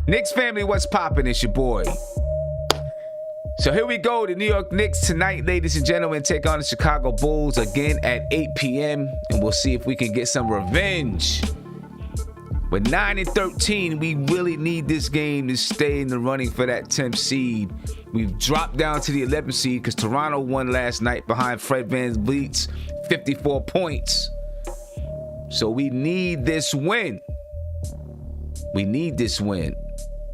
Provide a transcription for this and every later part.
Knicks family, what's poppin'? It's your boy. So here we go. The New York Knicks tonight, ladies and gentlemen, take on the Chicago Bulls again at 8 p.m. And we'll see if we can get some revenge. With 9-13, we really need this game to stay in the running for that 10th seed. We've dropped down to the 11th seed because Toronto won last night behind Fred VanVleet's 54 points. So we need this win. We need this win.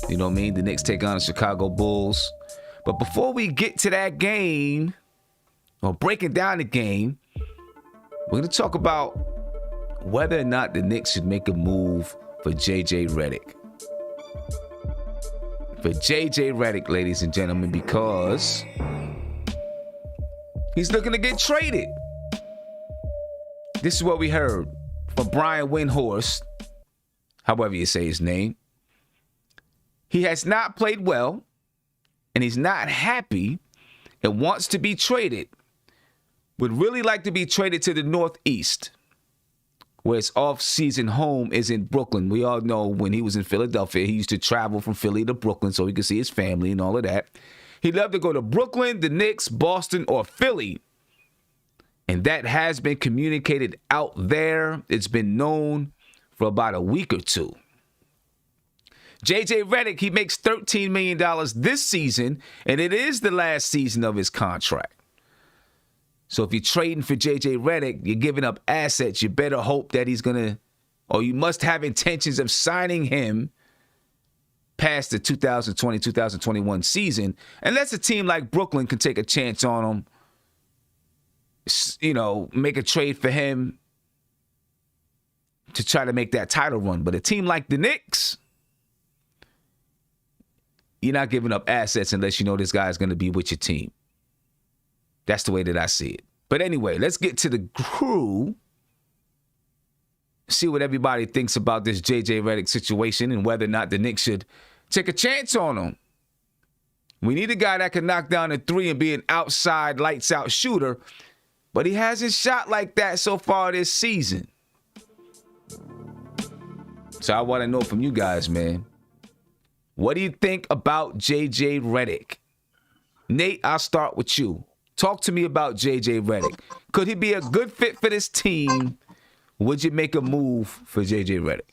You know what I mean? The Knicks take on the Chicago Bulls. But before we get to that game, or breaking down the game, we're going to talk about whether or not the Knicks should make a move for JJ Redick. For JJ Redick, ladies and gentlemen, because he's looking to get traded. This is what we heard from Brian Windhorst, however you say his name. He has not played well, and he's not happy and wants to be traded. Would really like to be traded to the Northeast, where his off-season home is in Brooklyn. We all know when he was in Philadelphia, he used to travel from Philly to Brooklyn so he could see his family and all of that. He'd love to go to Brooklyn, the Knicks, Boston, or Philly. And that has been communicated out there. It's been known for about a week or two. JJ Redick, he makes $13 million this season, and it is the last season of his contract. So if you're trading for JJ Redick, you're giving up assets. You better hope that he's going to, or you must have intentions of signing him past the 2020-2021 season, unless a team like Brooklyn can take a chance on him, you know, make a trade for him to try to make that title run. But a team like the Knicks, you're not giving up assets unless you know this guy is going to be with your team. That's the way that I see it. But anyway, let's get to the crew. See what everybody thinks about this JJ Redick situation and whether or not the Knicks should take a chance on him. We need a guy that can knock down a three and be an outside, lights-out shooter, but he hasn't shot like that so far this season. So I want to know from you guys, man. What do you think about JJ Redick? Nate, I'll start with you. Talk to me about JJ Redick. Could he be a good fit for this team? Would you make a move for JJ Redick?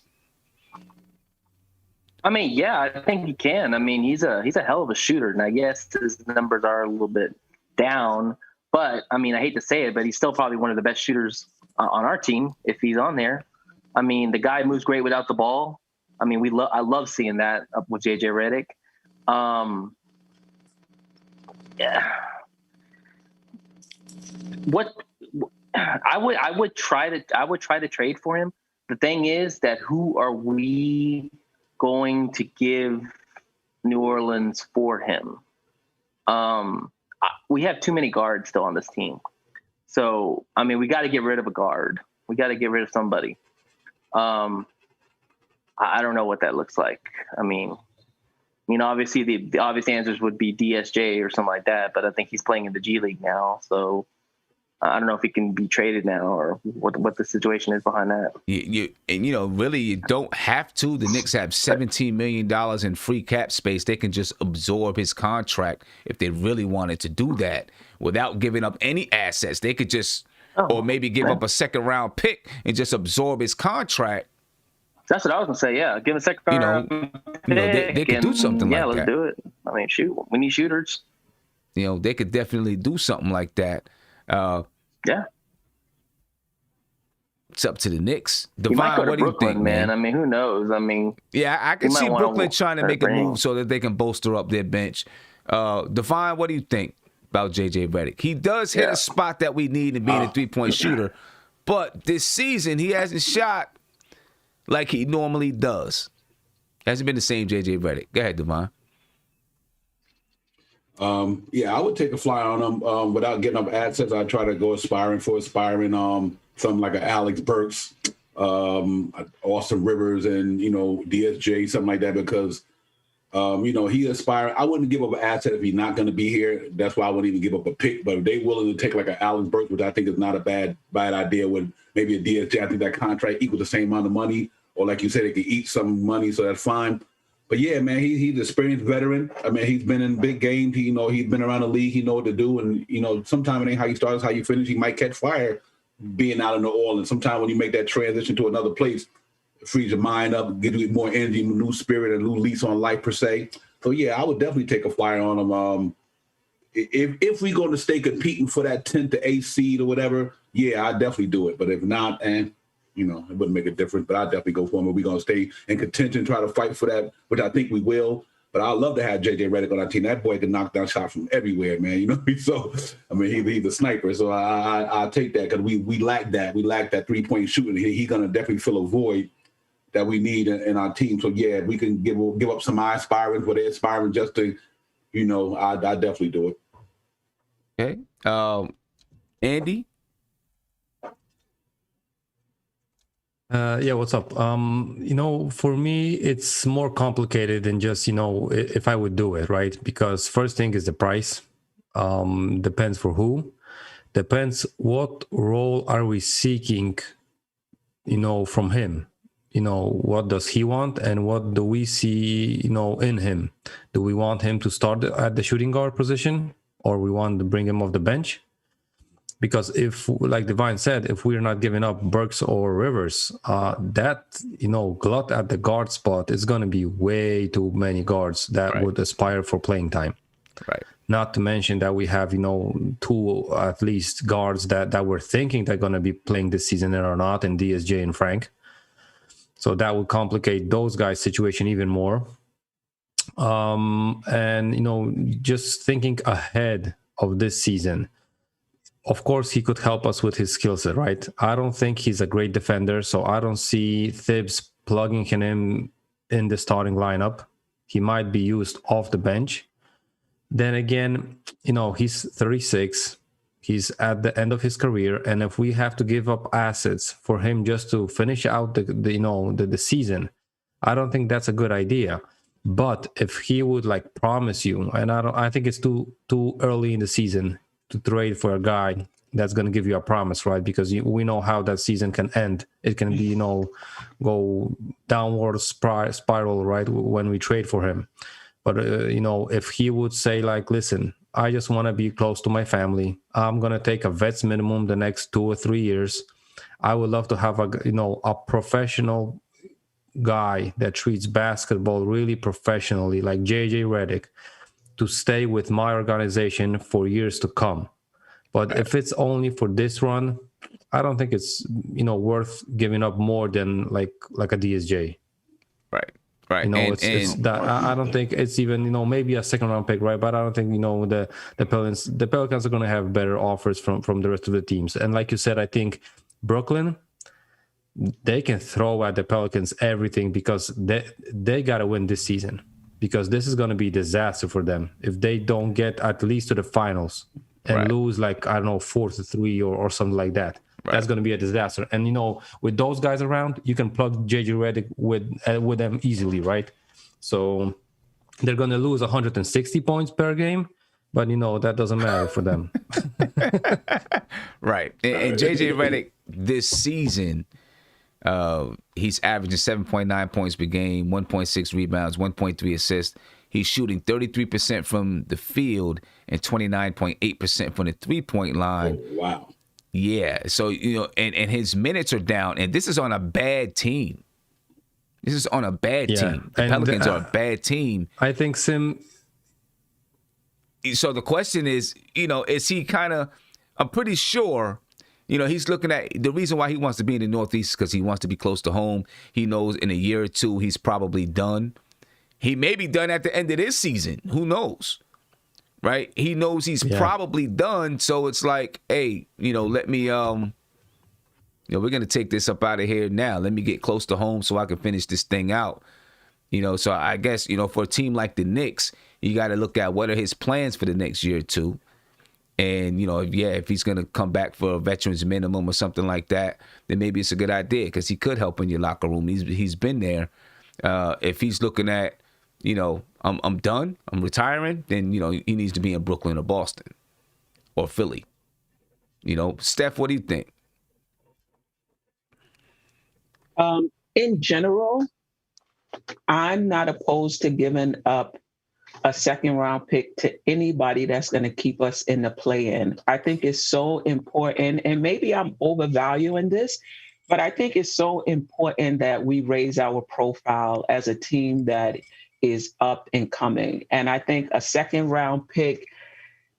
I mean, yeah, I think he can. I mean, he's a hell of a shooter, and I guess his numbers are a little bit down. But I mean, I hate to say it, but he's still probably one of the best shooters on our team if he's on there. I mean, the guy moves great without the ball. I mean, I love seeing that up with JJ Redick. Yeah. What I would try to trade for him. The thing is that who are we going to give New Orleans for him? We have too many guards still on this team. So, I mean, we got to get rid of a guard. We got to get rid of somebody. I don't know what that looks like. I mean, you know, obviously the obvious answers would be DSJ or something like that, but I think he's playing in the G League now. So I don't know if he can be traded now or what the situation is behind that. Really, you don't have to. The Knicks have $17 million in free cap space. They can just absorb his contract if they really wanted to do that without giving up any assets. They could just, or maybe give up a second-round pick and just absorb his contract. That's what I was going to say, yeah. Give him a second round pick. They could do something like that. Yeah, let's do it. I mean, shoot, we need shooters. You know, they could definitely do something like that. Yeah. It's up to the Knicks. Divine, what do you think, man? I mean, who knows? I mean, yeah, I can see Brooklyn trying to make a move so that they can bolster up their bench. Divine, what do you think about JJ Redick? He does hit a spot that we need in being a three-point shooter, but this season he hasn't shot like he normally does. Hasn't been the same JJ Redick. Go ahead, Divine. Yeah, I would take a flyer on him without getting up assets. I'd try to go aspiring something like an Alex Burks, Austin Rivers, and, DSJ, something like that, because, he aspiring. I wouldn't give up an asset if he's not going to be here. That's why I wouldn't even give up a pick. But if they're willing to take like an Alex Burks, which I think is not a bad idea, with maybe a DSJ, I think that contract equals the same amount of money. Or like you said, they could eat some money, so that's fine. But yeah, man, he's an experienced veteran. I mean, he's been in big games. He's been around the league. He know what to do. And sometimes it ain't how you start, it's how you finish. He might catch fire being out in New Orleans. Sometimes when you make that transition to another place, it frees your mind up, gives you more energy, new spirit, a new lease on life per se. So yeah, I would definitely take a flyer on him. If we're going to stay competing for that 10th to 8th seed or whatever, yeah, I'd definitely do it. But if not, it wouldn't make a difference. But I'd definitely go for him. If we're going to stay in contention, try to fight for that, which I think we will. But I'd love to have JJ Redick on our team. That boy can knock down shots from everywhere, man. So, I mean, he's a sniper. So I'll take that because we lack that. We lack that three-point shooting. He's going to definitely fill a void that we need in our team. So, yeah, we can give up some aspiring where they're aspiring just to, I'd definitely do it. Okay. Andy? Yeah, what's up? For me, it's more complicated than just, if I would do it, right? Because first thing is the price. Depends for who. Depends what role are we seeking, from him. What does he want and what do we see, in him? Do we want him to start at the shooting guard position or we want to bring him off the bench? Because if, like Divine said, if we're not giving up Burks or Rivers, that, glut at the guard spot is going to be way too many guards that would aspire for playing time. Right. Not to mention that we have, two at least guards that we're thinking they're going to be playing this season or not, and DSJ and Frank. So that would complicate those guys' situation even more. Just thinking ahead of this season, of course, he could help us with his skill set, right? I don't think he's a great defender, so I don't see Thibs plugging him in the starting lineup. He might be used off the bench. Then again, he's 36. He's at the end of his career, and if we have to give up assets for him just to finish out the season, I don't think that's a good idea. But if he would promise you, and I think it's too early in the season to trade for a guy that's going to give you a promise, right? Because we know how that season can end. It can be, go downward spiral, right, when we trade for him. But, if he would say, listen, I just want to be close to my family. I'm going to take a vet's minimum the next 2 or 3 years. I would love to have a professional guy that treats basketball really professionally, like JJ Redick, to stay with my organization for years to come. But if it's only for this run, I don't think it's worth giving up more than like a DSJ. Right. It's that I don't think it's even maybe a second round pick, right? But I don't think the Pelicans are going to have better offers from the rest of the teams. And like you said, I think Brooklyn, they can throw at the Pelicans everything because they got to win this season. Because this is going to be a disaster for them if they don't get at least to the finals and lose 4-3 or something like that. Right. That's going to be a disaster. And with those guys around, you can plug JJ Redick with them easily, right? So they're going to lose 160 points per game, but that doesn't matter for them. Right. And JJ Redick this season, he's averaging 7.9 points per game, 1.6 rebounds, 1.3 assists. He's shooting 33% from the field and 29.8% from the three-point line. Oh, wow. Yeah. So, and his minutes are down, and this is on a bad team. This is on a bad team. The Pelicans are a bad team. I think Sim. So the question is, is he kind of, I'm pretty sure, he's looking at the reason why he wants to be in the Northeast because he wants to be close to home. He knows in a year or two he's probably done. He may be done at the end of this season. Who knows? Right? He knows he's probably done. So it's like, hey, let me, we're going to take this up out of here now. Let me get close to home so I can finish this thing out. So I guess, for a team like the Knicks, you got to look at what are his plans for the next year or two. And, if he's going to come back for a veteran's minimum or something like that, then maybe it's a good idea because he could help in your locker room. He's been there. If he's looking at, I'm done, I'm retiring, then, he needs to be in Brooklyn or Boston or Philly. Steph, what do you think? In general, I'm not opposed to giving up a second round pick to anybody that's going to keep us in the play-in. I think it's so important, and maybe I'm overvaluing this, but I think it's so important that we raise our profile as a team that is up and coming. And I think a second round pick,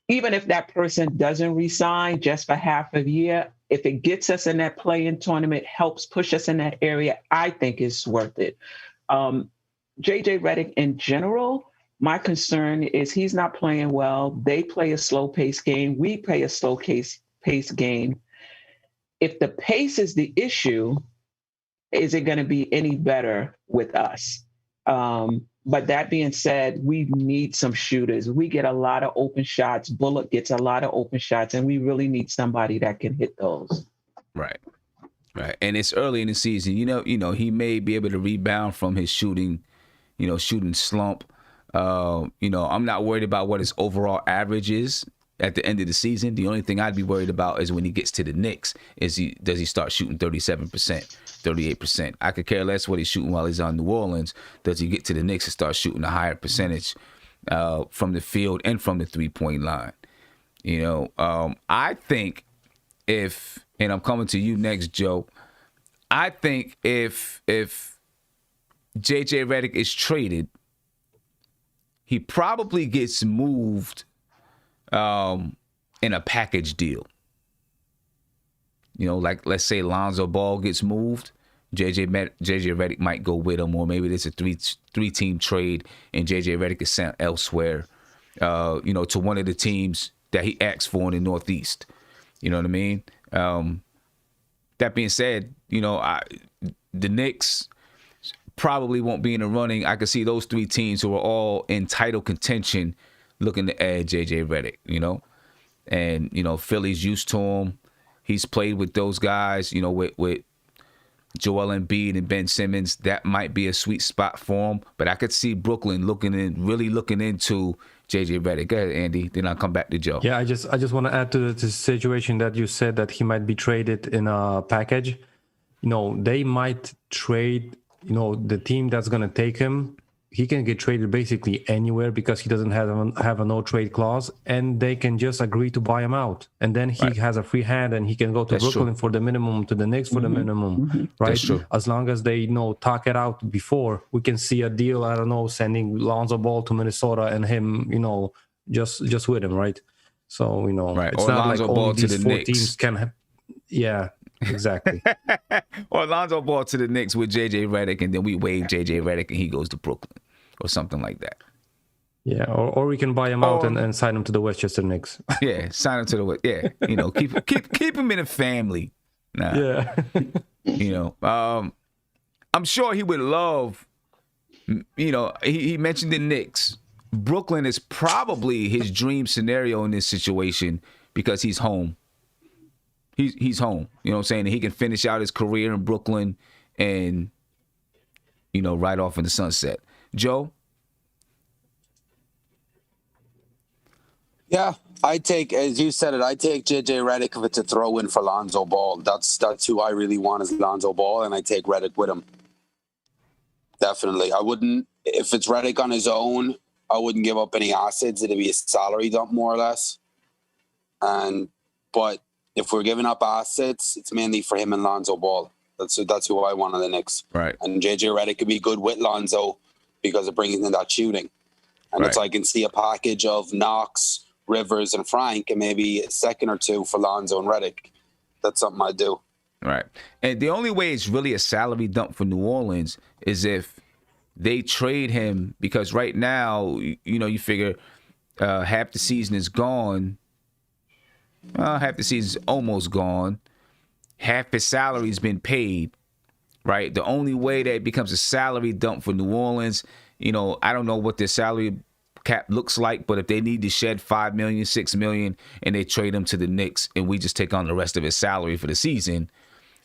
even if that person doesn't resign just for half a year, if it gets us in that play-in tournament, helps push us in that area, I think it's worth it. JJ Redick in general, my concern is he's not playing well. They play a slow-paced game. We play a slow-paced game. If the pace is the issue, is it going to be any better with us? But that being said, we need some shooters. We get a lot of open shots. Bullock gets a lot of open shots, and we really need somebody that can hit those. Right. And it's early in the season. You know, he may be able to rebound from his shooting slump. I'm not worried about what his overall average is at the end of the season. The only thing I'd be worried about is when he gets to the Knicks, does he start shooting 37%, 38%? I could care less what he's shooting while he's on New Orleans. Does he get to the Knicks and start shooting a higher percentage from the field and from the 3-point line? I think and I'm coming to you next, Joe, I think if JJ Redick is traded, he probably gets moved in a package deal. Like let's say Lonzo Ball gets moved, JJ Redick might go with him, or maybe there's a three-team trade and JJ Redick is sent elsewhere, to one of the teams that he asks for in the Northeast. You know what I mean? That being said, the Knicks probably won't be in the running. I could see those three teams who are all in title contention looking to add JJ Redick, and Philly's used to him. He's played with those guys, with Joel Embiid and Ben Simmons. That might be a sweet spot for him. But I could see Brooklyn really looking into JJ Redick. Go ahead, Andy. Then I'll come back to Joe. Yeah, I just want to add to the situation that you said that he might be traded in a package. They might trade. The team that's going to take him, he can get traded basically anywhere because he doesn't have a no trade clause, and they can just agree to buy him out, and then he has a free hand and he can go to Brooklyn for the minimum, to the Knicks for the minimum, right? That's true. As long as they talk it out before, we can see a deal. I don't know, sending Lonzo Ball to Minnesota and him, just with him, right? So right. It's or not Lonzo like Ball only to these the four Knicks. teams can have. Yeah. Exactly. Or Lonzo Ball to the Knicks with JJ Redick, and then we waive JJ Redick and he goes to Brooklyn or something like that. Yeah, or we can buy him out and sign him to the Westchester Knicks. Yeah, sign him to the keep him in a family. Nah. Yeah. I'm sure he would love. He mentioned the Knicks. Brooklyn is probably his dream scenario in this situation because he's home. He's home, you know what I'm saying? And he can finish out his career in Brooklyn and, right off in the sunset. Joe? Yeah, I take, as you said it, I take JJ Redick if it's a throw in for Lonzo Ball. That's who I really want is Lonzo Ball, and I take Redick with him. Definitely. I wouldn't, if it's Redick on his own, I wouldn't give up any assets. It'd be a salary dump more or less. But if we're giving up assets, it's mainly for him and Lonzo Ball. That's who I want on the Knicks. Right. And JJ Redick could be good with Lonzo because it brings in that shooting. And it's I can see a package of Knox, Rivers, and Frank, and maybe a second or two for Lonzo and Redick. That's something I'd do. Right. And the only way it's really a salary dump for New Orleans is if they trade him, because right now, you figure half the season is gone. Half the season's almost gone. Half his salary's been paid, right? The only way that it becomes a salary dump for New Orleans, I don't know what their salary cap looks like, but if they need to shed $5 million, $6 million, and they trade him to the Knicks, and we just take on the rest of his salary for the season,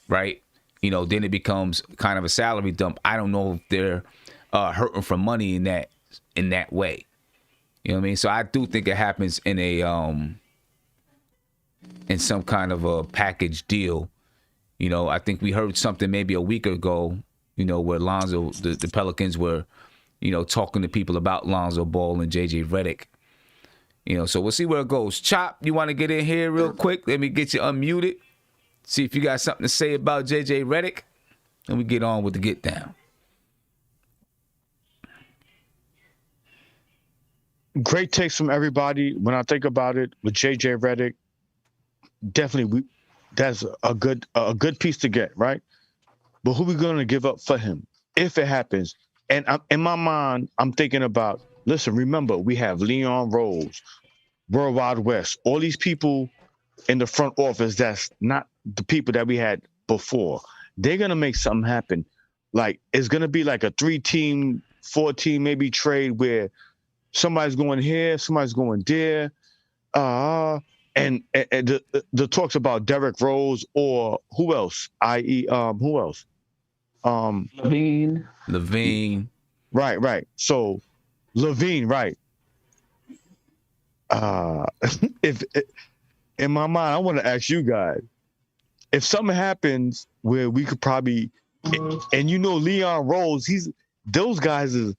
right? Then it becomes kind of a salary dump. I don't know if they're hurting for money in that way. You know what I mean? So I do think it happens in some kind of a package deal. I think we heard something maybe a week ago where Lonzo, the Pelicans were, talking to people about Lonzo Ball and JJ Redick. So we'll see where it goes. Chop, you want to get in here real quick? Let me get you unmuted. See if you got something to say about JJ Redick, and we get on with the get down. Great takes from everybody. When I think about it, with JJ Redick, definitely that's a good piece to get, right? But who we going to give up for him if it happens? And in my mind, I'm thinking about, listen, remember, we have Leon Rose, World Wide West, all these people in the front office that's not the people that we had before. They're going to make something happen. Like, it's going to be like a 3-team, 4-team maybe trade where somebody's going here, somebody's going there. And the talks about Derrick Rose or who else? Who else? Levine. Right. So Levine, right. If in my mind, I want to ask you guys, if something happens where we could probably, and Leon Rose, those guys is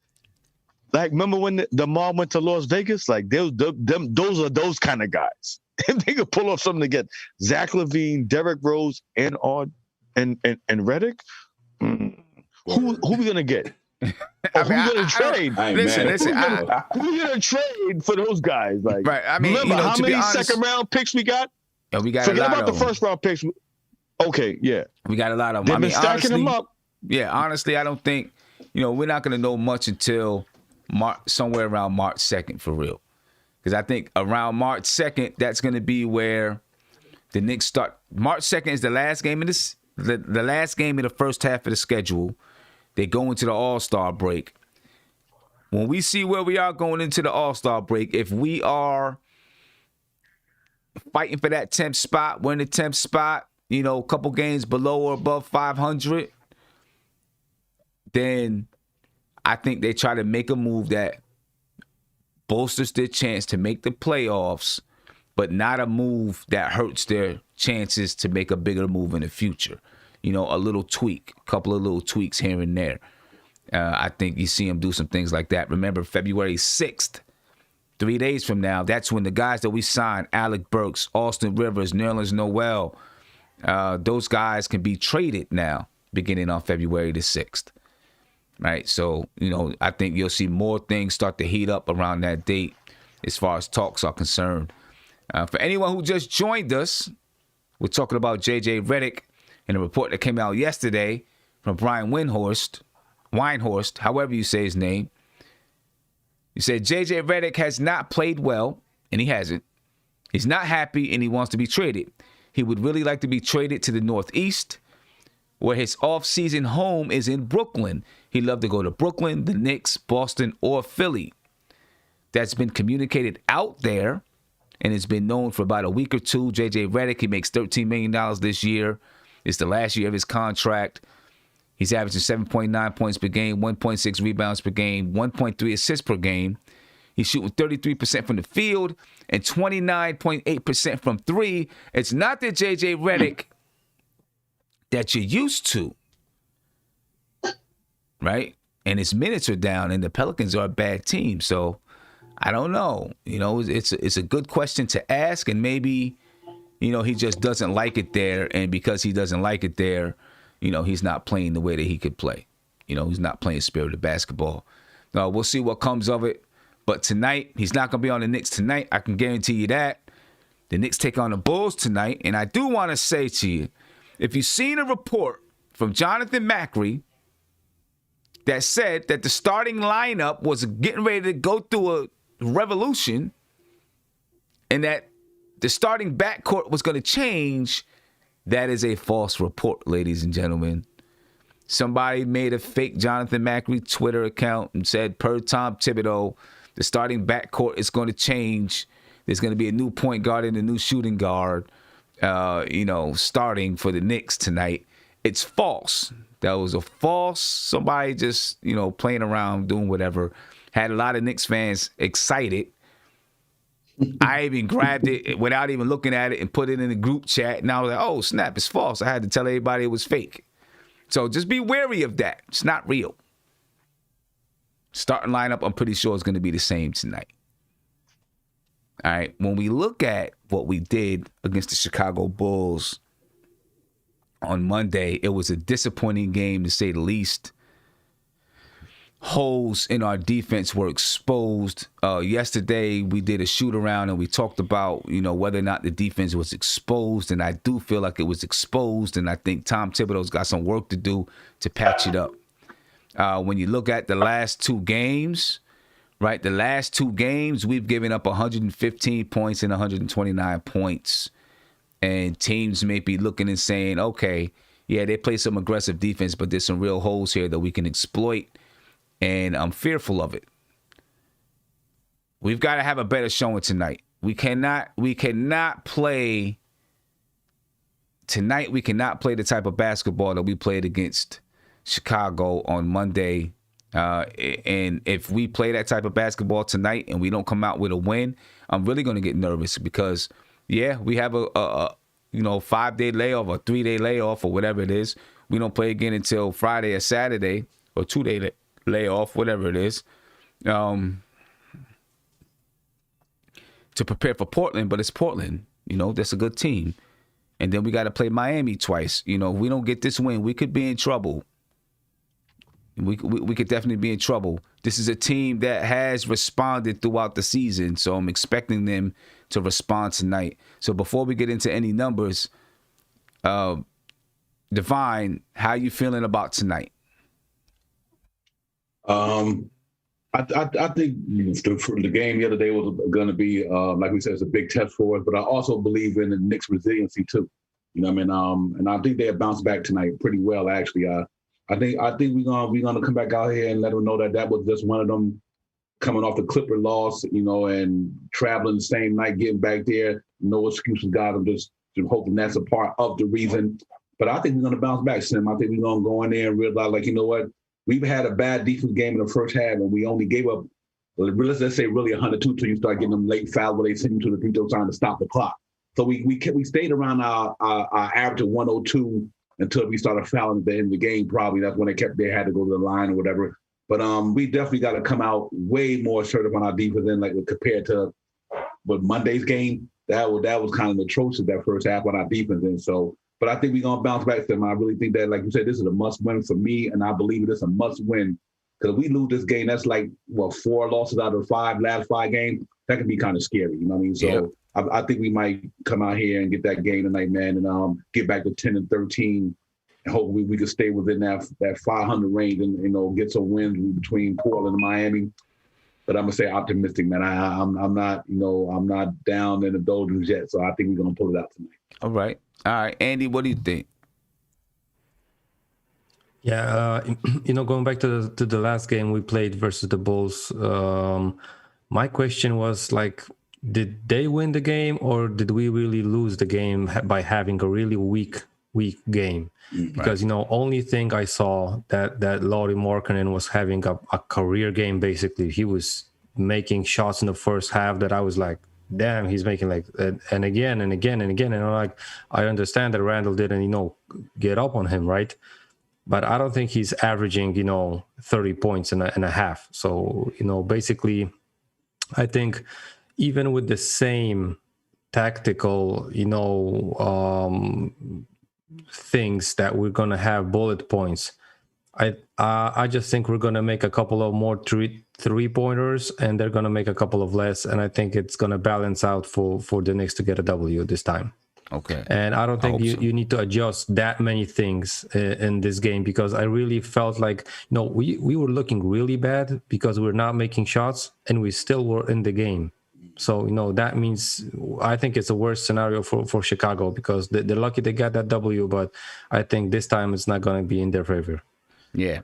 like, remember when the mob went to Las Vegas? Like those are those kind of guys. If they could pull off something to get Zach LaVine, Derrick Rose, and Redick, who we gonna get? Who we gonna trade? Listen. Who we gonna trade for those guys? Like, right. I mean, remember how many second round picks we got? Yeah, we got Forget a lot about of the first round picks. Okay, yeah, we got a lot of them. They've been stacking them up. Yeah, honestly, I don't think we're not gonna know much until somewhere around March 2nd for real. Because I think around March 2nd, that's going to be where the Knicks start. March 2nd is the last game of the last game of the first half of the schedule. They go into the All-Star break. When we see where we are going into the All-Star break, if we are fighting for that 10th spot, we're in the 10th spot, a couple games below or above 500, then I think they try to make a move that bolsters their chance to make the playoffs, but not a move that hurts their chances to make a bigger move in the future. A little tweak, a couple of little tweaks here and there. I think you see them do some things like that. Remember, February 6th, 3 days from now, that's when the guys that we signed, Alec Burks, Austin Rivers, Nerlens Noel, those guys can be traded now, beginning on February the 6th. Right, so I think you'll see more things start to heat up around that date as far as talks are concerned. For anyone who just joined us, we're talking about JJ Redick and a report that came out yesterday from Brian Weinhorst, however you say his name. He said JJ Redick has not played well, and he hasn't. He's not happy, and he wants to be traded. He would really like to be traded to the Northeast, where his off-season home is in Brooklyn. He'd love to go to Brooklyn, the Knicks, Boston, or Philly. That's been communicated out there, and it's been known for about a week or two. JJ Redick, he makes $13 million this year. It's the last year of his contract. He's averaging 7.9 points per game, 1.6 rebounds per game, 1.3 assists per game. He's shooting 33% from the field and 29.8% from three. It's not the JJ Redick that you're used to, right? And his minutes are down, and the Pelicans are a bad team. So I don't know. It's a good question to ask, and maybe, he just doesn't like it there, and because he doesn't like it there, he's not playing the way that he could play. He's not playing spirited basketball. We'll see what comes of it. But tonight, he's not going to be on the Knicks tonight. I can guarantee you that. The Knicks take on the Bulls tonight, and I do want to say to you, if you've seen a report from Jonathan Macri that said that the starting lineup was getting ready to go through a revolution and that the starting backcourt was going to change, that is a false report, ladies and gentlemen. Somebody made a fake Jonathan Macri Twitter account and said, per Tom Thibodeau, the starting backcourt is going to change. There's going to be a new point guard and a new shooting guard. Starting for the Knicks tonight. It's false. That was a false. Somebody just, playing around, doing whatever. Had a lot of Knicks fans excited. I even grabbed it without even looking at it and put it in the group chat. And I was like, oh, snap, it's false. I had to tell everybody it was fake. So just be wary of that. It's not real. Starting lineup, I'm pretty sure is going to be the same tonight. All right. When we look at what we did against the Chicago Bulls on Monday, it was a disappointing game to say the least. Holes in our defense were exposed. Yesterday, we did a shoot around and we talked about, whether or not the defense was exposed. And I do feel like it was exposed. And I think Tom Thibodeau's got some work to do to patch it up. When you look at the last two games, right? The last two games, we've given up 115 points and 129 points. And teams may be looking and saying, okay, yeah, they play some aggressive defense, but there's some real holes here that we can exploit. And I'm fearful of it. We've got to have a better showing tonight. We cannot play tonight. We cannot play the type of basketball that we played against Chicago on Monday. And if we play that type of basketball tonight and we don't come out with a win, I'm really going to get nervous because, yeah, we have a 5-day layoff or 3-day layoff or whatever it is. We don't play again until Friday or Saturday or 2-day layoff, whatever it is, to prepare for Portland. But it's Portland, that's a good team. And then we got to play Miami twice. If we don't get this win, we could be in trouble. We could definitely be in trouble. This is a team that has responded throughout the season, so I'm expecting them to respond tonight. So before we get into any numbers, Divine, how you feeling about tonight? I think the game the other day was going to be, like we said, it's a big test for us. But I also believe in the Knicks' resiliency too. And I think they have bounced back tonight pretty well. Actually, I think we're gonna come back out here and let them know that was just one of them coming off the Clipper loss, and traveling the same night, getting back there. No excuses, guys. I'm just hoping that's a part of the reason. But I think we're gonna bounce back, Sim. I think we're gonna go in there and realize, what. We've had a bad defense game in the first half, and we only gave up, let's say, really 102 until you start getting them late fouls where they send you to the free throw line to stop the clock. So we stayed around our average of 102 until we started fouling at the end of the game. Probably that's when they had to go to the line or whatever. But we definitely got to come out way more assertive on our defense than compared to Monday's game. That was kind of atrocious that first half on our defense. And so. But I think we're going to bounce back to them. I really think that, like you said, this is a must-win for me, and I believe it's a must-win. Because if we lose this game, that's 4 losses out of the last 5 games. That can be kind of scary, you know what I mean? So yeah. I think we might come out here and get that game tonight, man, and get back to 10-13, and hopefully we can stay within that 500 range and, get some wins between Portland and Miami. But I'm going to say optimistic, man. I'm not down in the doldrums yet, so I think we're going to pull it out tonight. All right. Andy, what do you think? Yeah, going back to the last game we played versus the Bulls, my question was did they win the game or did we really lose the game by having a really weak game? Because only thing I saw that Lauri Markkanen was having a career game. Basically, he was making shots in the first half that I was like, damn, he's making and again and again and again. And I understand that Randall didn't, get up on him, right? But I don't think he's averaging, 30 points and a half. So, basically, I think even with the same tactical, things that we're going to have bullet points, I just think we're going to make a couple of more three-pointers and they're going to make a couple of less. And I think it's going to balance out for the Knicks to get a W this time. Okay. And I don't think you need to adjust that many things in this game because I really felt like, we were looking really bad because we're not making shots and we still were in the game. So, that means I think it's a worse scenario for Chicago because they're lucky they got that W, but I think this time it's not going to be in their favor. Yeah.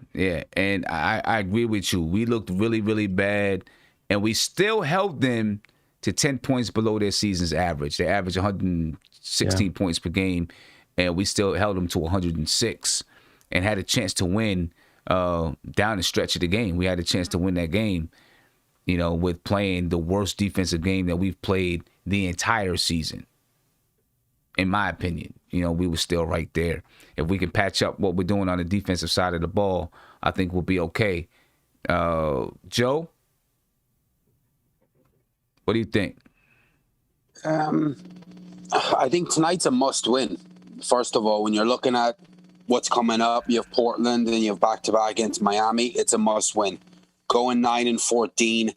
And I agree with you. We looked really, really bad, and we still held them to 10 points below their season's average. They average 116 points per game, and we still held them to 106 and had a chance to win down the stretch of the game. We had a chance to win that game, with playing the worst defensive game that we've played the entire season. in my opinion, we were still right there. If we can patch up what we're doing on the defensive side of the ball, I think we'll be okay. Joe, what do you think? I think tonight's a must-win. First of all, when you're looking at what's coming up, you have Portland and you have back-to-back against Miami. It's a must-win. Going 9-14,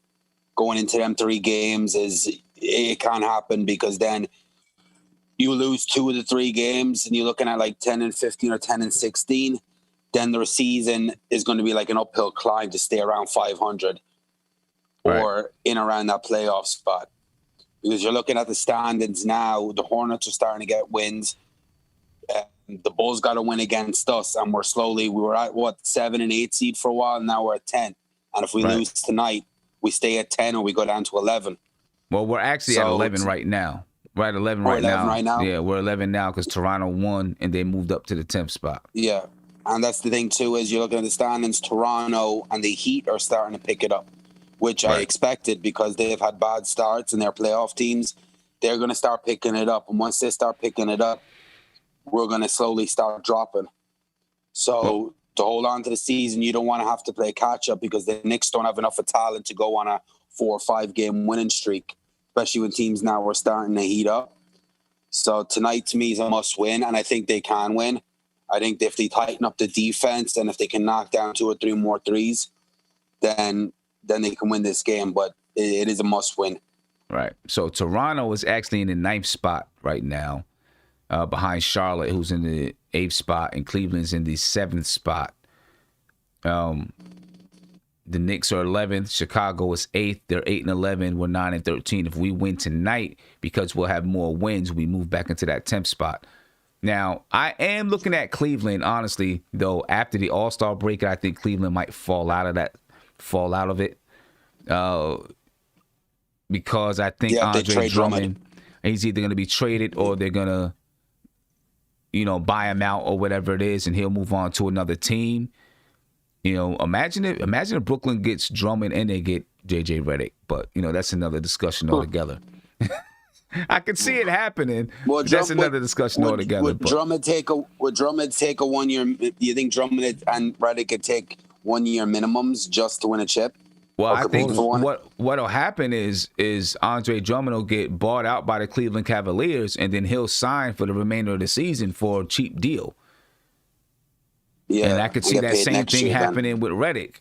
going into them 3 games it can't happen, because then you lose 2 of the 3 games and you're looking at like 10-15 or 10-16. Then the season is going to be like an uphill climb to stay around 500 or in around that playoff spot. Because you're looking at the standings now, the Hornets are starting to get wins. The Bulls got a win against us, and we were at 7 and 8 seed for a while, and now we're at 10. And if we lose tonight, we stay at 10 or we go down to 11. Well, we're actually at 11 right now. We're at 11 right now. Yeah, we're 11 now because Toronto won and they moved up to the 10th spot. Yeah, and that's the thing too, is you're looking at the standings, Toronto and the Heat are starting to pick it up, which I expected, because they've had bad starts in their playoff teams. They're going to start picking it up. And once they start picking it up, we're going to slowly start dropping. So to hold on to the season, you don't want to have to play catch up, because the Knicks don't have enough of talent to go on a 4 or 5 game winning streak, especially when teams now are starting to heat up. So tonight to me is a must win, and I think they can win. I think if they tighten up the defense and if they can knock down 2 or 3 more threes, then they can win this game. But it is a must win. Right. So Toronto is actually in the 9th spot right now, behind Charlotte, who's in the 8th spot, and Cleveland's in the 7th spot. The Knicks are 11th. Chicago is 8th. They're 8-11. We're 9-13. If we win tonight, because we'll have more wins, we move back into that 10th spot. Now, I am looking at Cleveland, honestly, though, after the All-Star break. I think Cleveland might fall out of it. Because I think Andre Drummond, he's either going to be traded or they're going to, buy him out or whatever it is, and he'll move on to another team. Imagine if Brooklyn gets Drummond and they get JJ Redick, but that's another discussion altogether. I could see it happening. Well, that's another discussion altogether. Would Drummond take a 1 year? Do you think Drummond and Redick could take 1 year minimums just to win a chip? Well, I think what'll happen is Andre Drummond will get bought out by the Cleveland Cavaliers, and then he'll sign for the remainder of the season for a cheap deal. Yeah, and I could see that same thing happening with Redick.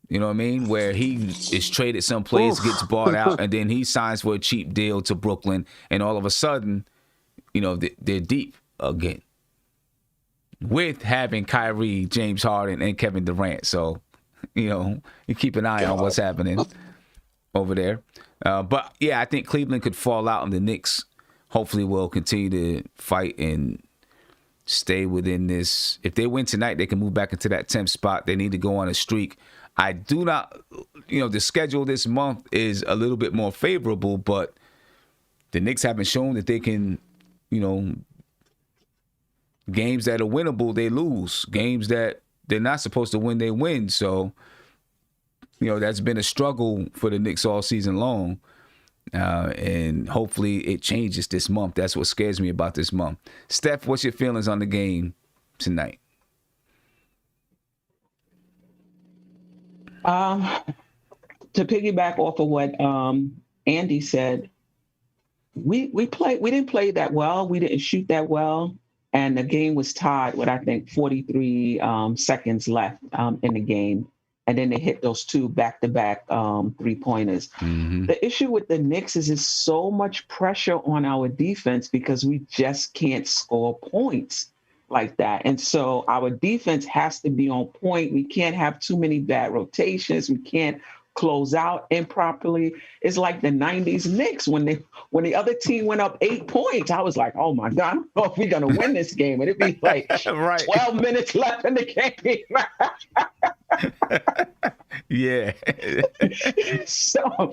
You know what I mean? Where he is traded someplace, gets bought out, and then he signs for a cheap deal to Brooklyn, and all of a sudden, they're deep again with having Kyrie, James Harden, and Kevin Durant. So, you keep an eye on what's happening over there. But, yeah, I think Cleveland could fall out, and the Knicks hopefully will continue to fight and stay within this. If they win tonight, they can move back into that 10th spot. They need to go on a streak. I do not, the schedule this month is a little bit more favorable, but the Knicks haven't shown that they can, games that are winnable, they lose. Games that they're not supposed to win, they win. So, that's been a struggle for the Knicks all season long. And hopefully it changes this month. That's what scares me about this month. Steph, what's your feelings on the game tonight? To piggyback off of what Andy said, we didn't play that well. We didn't shoot that well. And the game was tied with, I think, 43 seconds left in the game. And then they hit those 2 back-to-back 3-pointers. Mm-hmm. The issue with the Knicks is there's so much pressure on our defense because we just can't score points like that. And so our defense has to be on point. We can't have too many bad rotations. We can't close out improperly. It's like the 90s Knicks when the other team went up 8 points. I was like, oh my God, I don't know if we're going to win this game. And it'd be like 12 minutes left in the game. Yeah. So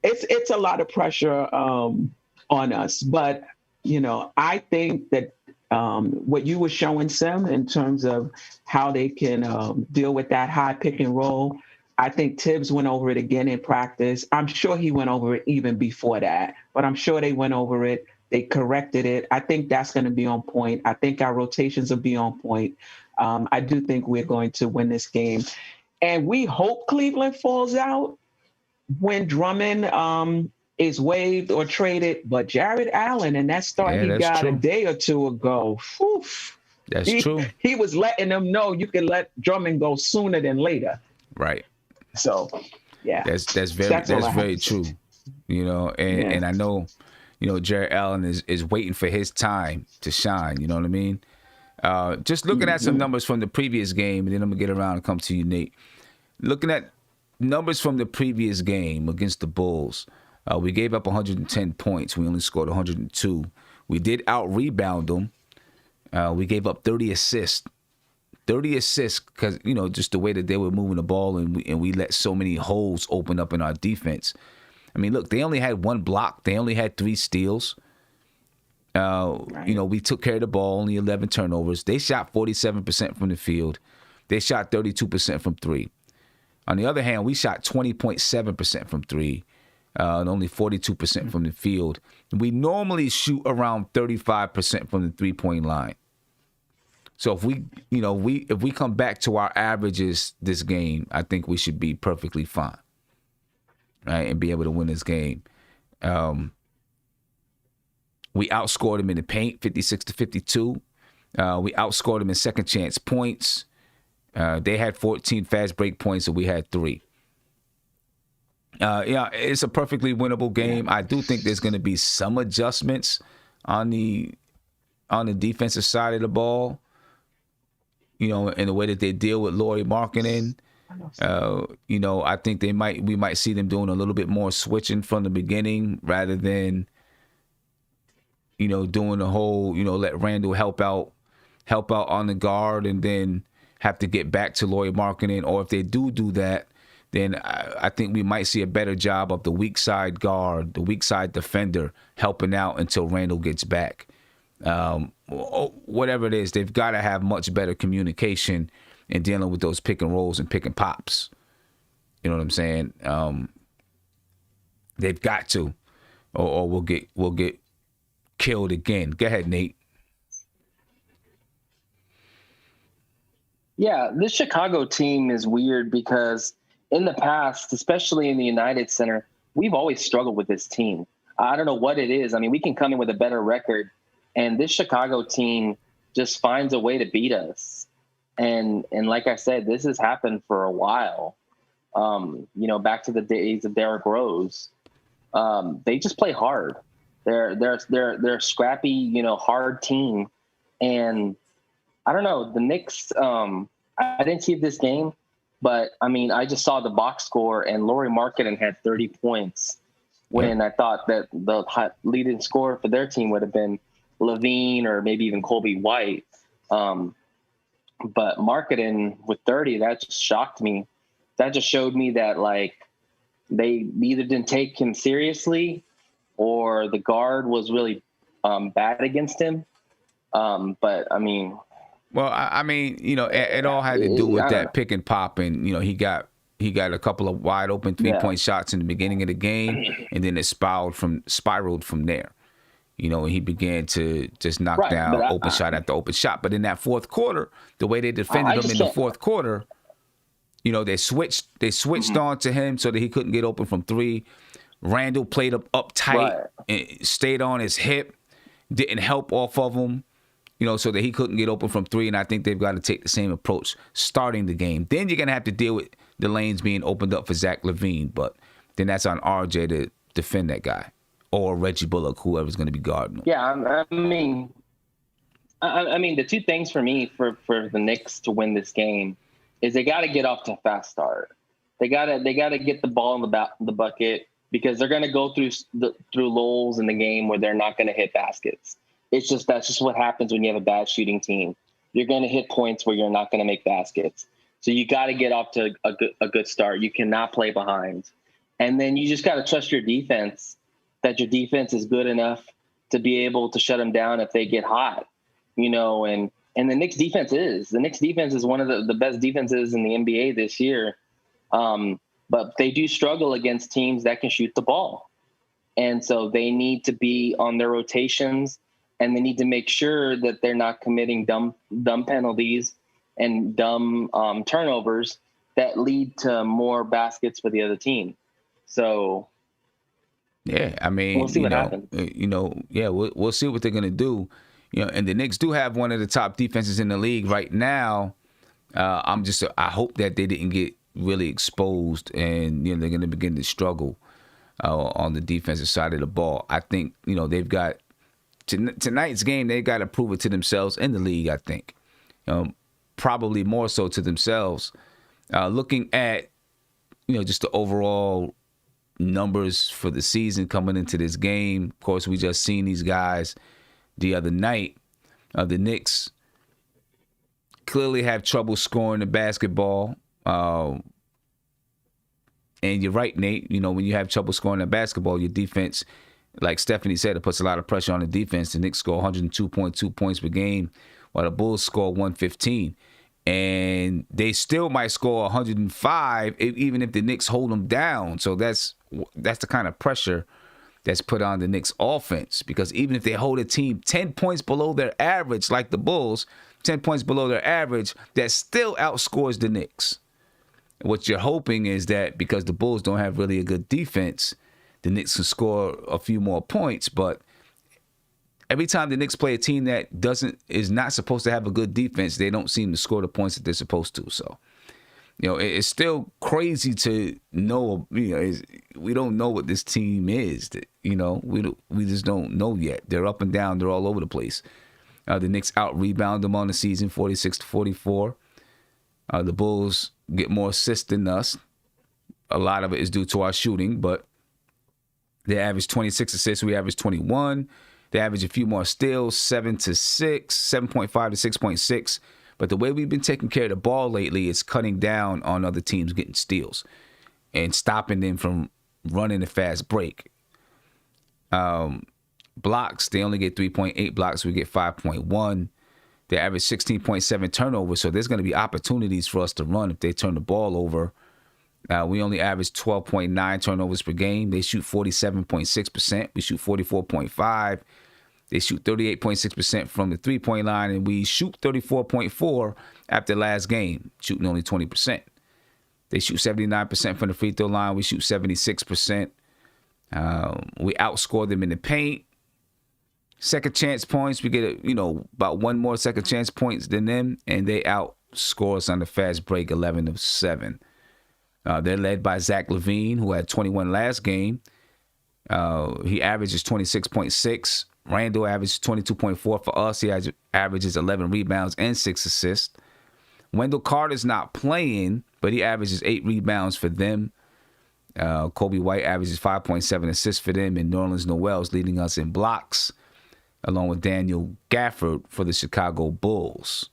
it's a lot of pressure on us. But, I think that what you were showing, Sim, in terms of how they can deal with that high pick and roll, I think Tibbs went over it again in practice. I'm sure he went over it even before that, but I'm sure they went over it. They corrected it. I think that's going to be on point. I think our rotations will be on point. I do think we're going to win this game. And we hope Cleveland falls out when Drummond is waived or traded. But Jared Allen and that start he got true. a day or two ago, whew, That's true. He was letting them know you can let Drummond go sooner than later. Right. So, yeah, that's very true. You know, and I know, you know, Jared Allen is waiting for his time to shine. You know what I mean? Just looking at some numbers from the previous game, and then I'm gonna get around and come to you, Nate. Looking at numbers from the previous game against the Bulls, we gave up 110 points. We only scored 102. We did out-rebound them. We gave up 30 assists. 30 assists because, you know, just the way that they were moving the ball, and we let so many holes open up in our defense. I mean, look, they only had 1 block. They only had 3 steals. Right. You know, we took care of the ball, only 11 turnovers. They shot 47% from the field. They shot 32% from 3. On the other hand, we shot 20.7% from 3 and only 42% from the field. We normally shoot around 35% from the three-point line. So if we come back to our averages this game, I think we should be perfectly fine, right, and be able to win this game. We outscored them in the paint, 56-52. We outscored them in second chance points. They had 14 fast break points, and we had 3. Yeah, it's a perfectly winnable game. I do think there's going to be some adjustments on the defensive side of the ball. You know, in the way that they deal with Lauri Markkanen. You know, I think we might see them doing a little bit more switching from the beginning rather than, you know, doing the whole, you know, let Randall help out on the guard and then have to get back to Lauri Markkanen. Or if they do that, then I think we might see a better job of the weak side guard, the weak side defender helping out until Randall gets back. Whatever it is, they've got to have much better communication in dealing with those pick and rolls and pick and pops. You know what I'm saying? They've got to, or we'll get killed again. Go ahead, Nate. Yeah, this Chicago team is weird because in the past, especially in the United Center, we've always struggled with this team. I don't know what it is. I mean, we can come in with a better record, and this Chicago team just finds a way to beat us. And like I said, this has happened for a while. You know, back to the days of Derrick Rose. They just play hard. They're a scrappy, you know, hard team. And I don't know, the Knicks, I didn't see this game, but I mean, I just saw the box score and Lauri Markkanen had 30 points when I thought that the leading scorer for their team would have been Levine or maybe even Colby White. But Markkanen with 30, that just shocked me. That just showed me that, like, they either didn't take him seriously or the guard was really bad against him. But, I mean... Well, I mean, you know, it all had to do with that pick and pop, and, you know, he got a couple of wide open 3-point shots in the beginning of the game, and then it spiraled from there. You know, and he began to just knock down open shot after open shot. But in that fourth quarter, the way they defended him in the fourth quarter, you know, they switched on to him so that he couldn't get open from 3. Randall played up tight and stayed on his hip, didn't help off of him, you know, so that he couldn't get open from 3. And I think they've got to take the same approach starting the game. Then you're going to have to deal with the lanes being opened up for Zach LaVine. But then that's on RJ to defend that guy. Or Reggie Bullock, whoever's going to be guarding him. Yeah, I mean, the two things for me for the Knicks to win this game is they got to get off to a fast start. They got to get the ball in the bucket because they're going to go through lulls in the game where they're not going to hit baskets. That's just what happens when you have a bad shooting team. You're going to hit points where you're not going to make baskets. So you got to get off to a good start. You cannot play behind, and then you just got to trust your defense. That your defense is good enough to be able to shut them down if they get hot, you know, and the Knicks defense is one of the best defenses in the NBA this year. But they do struggle against teams that can shoot the ball. And so they need to be on their rotations, and they need to make sure that they're not committing dumb penalties and dumb turnovers that lead to more baskets for the other team. So yeah, I mean, we'll see what happens. We'll see what they're gonna do. And the Knicks do have one of the top defenses in the league right now. I hope that they didn't get really exposed, and they're gonna begin to struggle on the defensive side of the ball. I think they've got tonight's game. They got to prove it to themselves in the league. I think probably more so to themselves. Looking at just the overall numbers for the season coming into this game. Of course, we just seen these guys the other night. The Knicks clearly have trouble scoring the basketball. And you're right, Nate. When you have trouble scoring the basketball, your defense, like Stephanie said, it puts a lot of pressure on the defense. The Knicks score 102.2 points per game, while the Bulls score 115. And they still might score 105 even if the Knicks hold them down. So that's the kind of pressure that's put on the Knicks offense, because even if they hold a team 10 points below their average, like the Bulls, 10 points below their average, that still outscores the Knicks. What you're hoping is that because the Bulls don't have really a good defense, the Knicks can score a few more points. But every time the Knicks play a team that is not supposed to have a good defense, they don't seem to score the points that they're supposed to. So, it's still crazy to know. We don't know what this team is. We just don't know yet. They're up and down. They're all over the place. The Knicks out-rebound them on the season, 46-44. The Bulls get more assists than us. A lot of it is due to our shooting, but they average 26 assists. We average 21. They average a few more steals, 7 to 6, 7.5 to 6.6. But the way we've been taking care of the ball lately is cutting down on other teams getting steals and stopping them from running a fast break. Blocks, they only get 3.8 blocks. We get 5.1. They average 16.7 turnovers. So there's going to be opportunities for us to run if they turn the ball over. We only average 12.9 turnovers per game. They shoot 47.6%. We shoot 44.5%. They shoot 38.6% from the three-point line, and we shoot 34.4% after last game, shooting only 20%. They shoot 79% from the free throw line. We shoot 76%. We outscore them in the paint. Second chance points, we get about one more second chance points than them, and they outscore us on the fast break 11-7. They're led by Zach LaVine, who had 21 last game. He averages 26.6. Randall averages 22.4 for us. He averages 11 rebounds and 6 assists. Wendell Carter's not playing, but he averages 8 rebounds for them. Kobe White averages 5.7 assists for them, and Nerlens Noel's leading us in blocks, along with Daniel Gafford for the Chicago Bulls.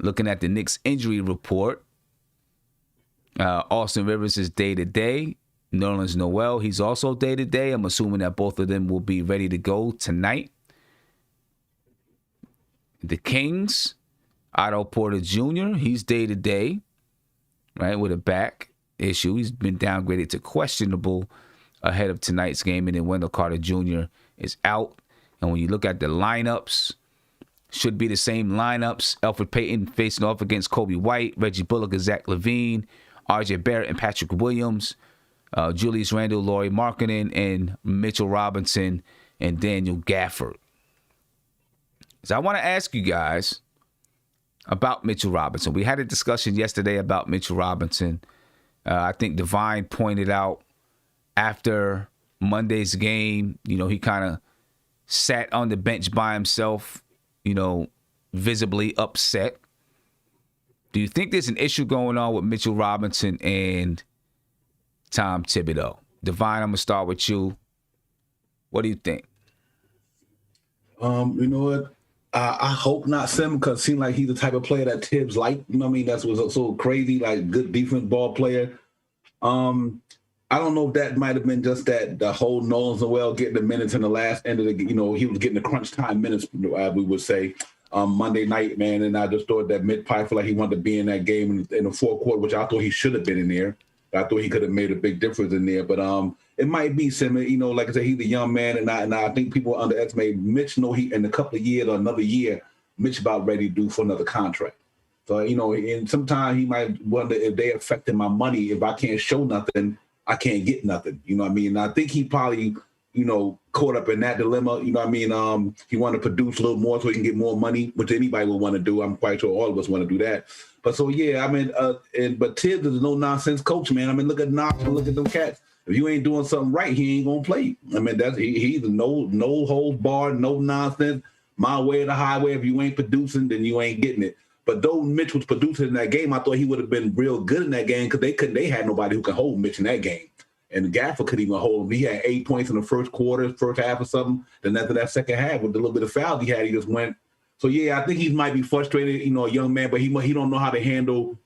Looking at the Knicks injury report, Austin Rivers is day-to-day. Nerlens Noel, he's also day-to-day. I'm assuming that both of them will be ready to go tonight. The Kings, Otto Porter Jr., he's day-to-day, right, with a back issue. He's been downgraded to questionable ahead of tonight's game. And then Wendell Carter Jr. is out. And when you look at the lineups, should be the same lineups. Elfrid Payton facing off against Kobe White, Reggie Bullock and Zach LaVine, RJ Barrett and Patrick Williams, Julius Randle, Lauri Markkanen, and Mitchell Robinson and Daniel Gafford. So I want to ask you guys about Mitchell Robinson. We had a discussion yesterday about Mitchell Robinson. I think Divine pointed out after Monday's game, he kind of sat on the bench by himself, visibly upset. Do you think there's an issue going on with Mitchell Robinson and Tom Thibodeau? Divine, I'm going to start with you. What do you think? You know what? I hope not, Sim, because it seems like he's the type of player that Tibbs like. That's what's so crazy, like good defense ball player. I don't know if that might have been just that the whole Nerlens Noel getting the minutes in the last end of the, he was getting the crunch time minutes, we would say. Monday night, man, and I just thought that Mitch probably felt like he wanted to be in that game in the fourth quarter, which I thought he should have been in there. I thought he could have made a big difference in there, but it might be Simmons. You know, like I said, he's a young man, and I think people underestimate Mitch. Know he in a couple of years or another year, Mitch about ready to do for another contract. So you know, and sometimes he might wonder if they affecting my money. If I can't show nothing, I can't get nothing. You know what I mean? And I think he probably, you know, caught up in that dilemma. You know what I mean? He wanted to produce a little more so he can get more money, which anybody would want to do. I'm quite sure all of us want to do that. But so, yeah, I mean, but Tibbs is a no-nonsense coach, man. I mean, look at Knox and look at them cats. If you ain't doing something right, he ain't going to play. I mean, he's no holds barred, no nonsense, my way or the highway. If you ain't producing, then you ain't getting it. But though Mitch was producing in that game, I thought he would have been real good in that game because they had nobody who could hold Mitch in that game. And Gaffer couldn't even hold him. He had 8 points in the first quarter, first half or something. Then after that second half, with the little bit of fouls he had, he just went. So, yeah, I think he might be frustrated, you know, a young man, but he don't know how to handle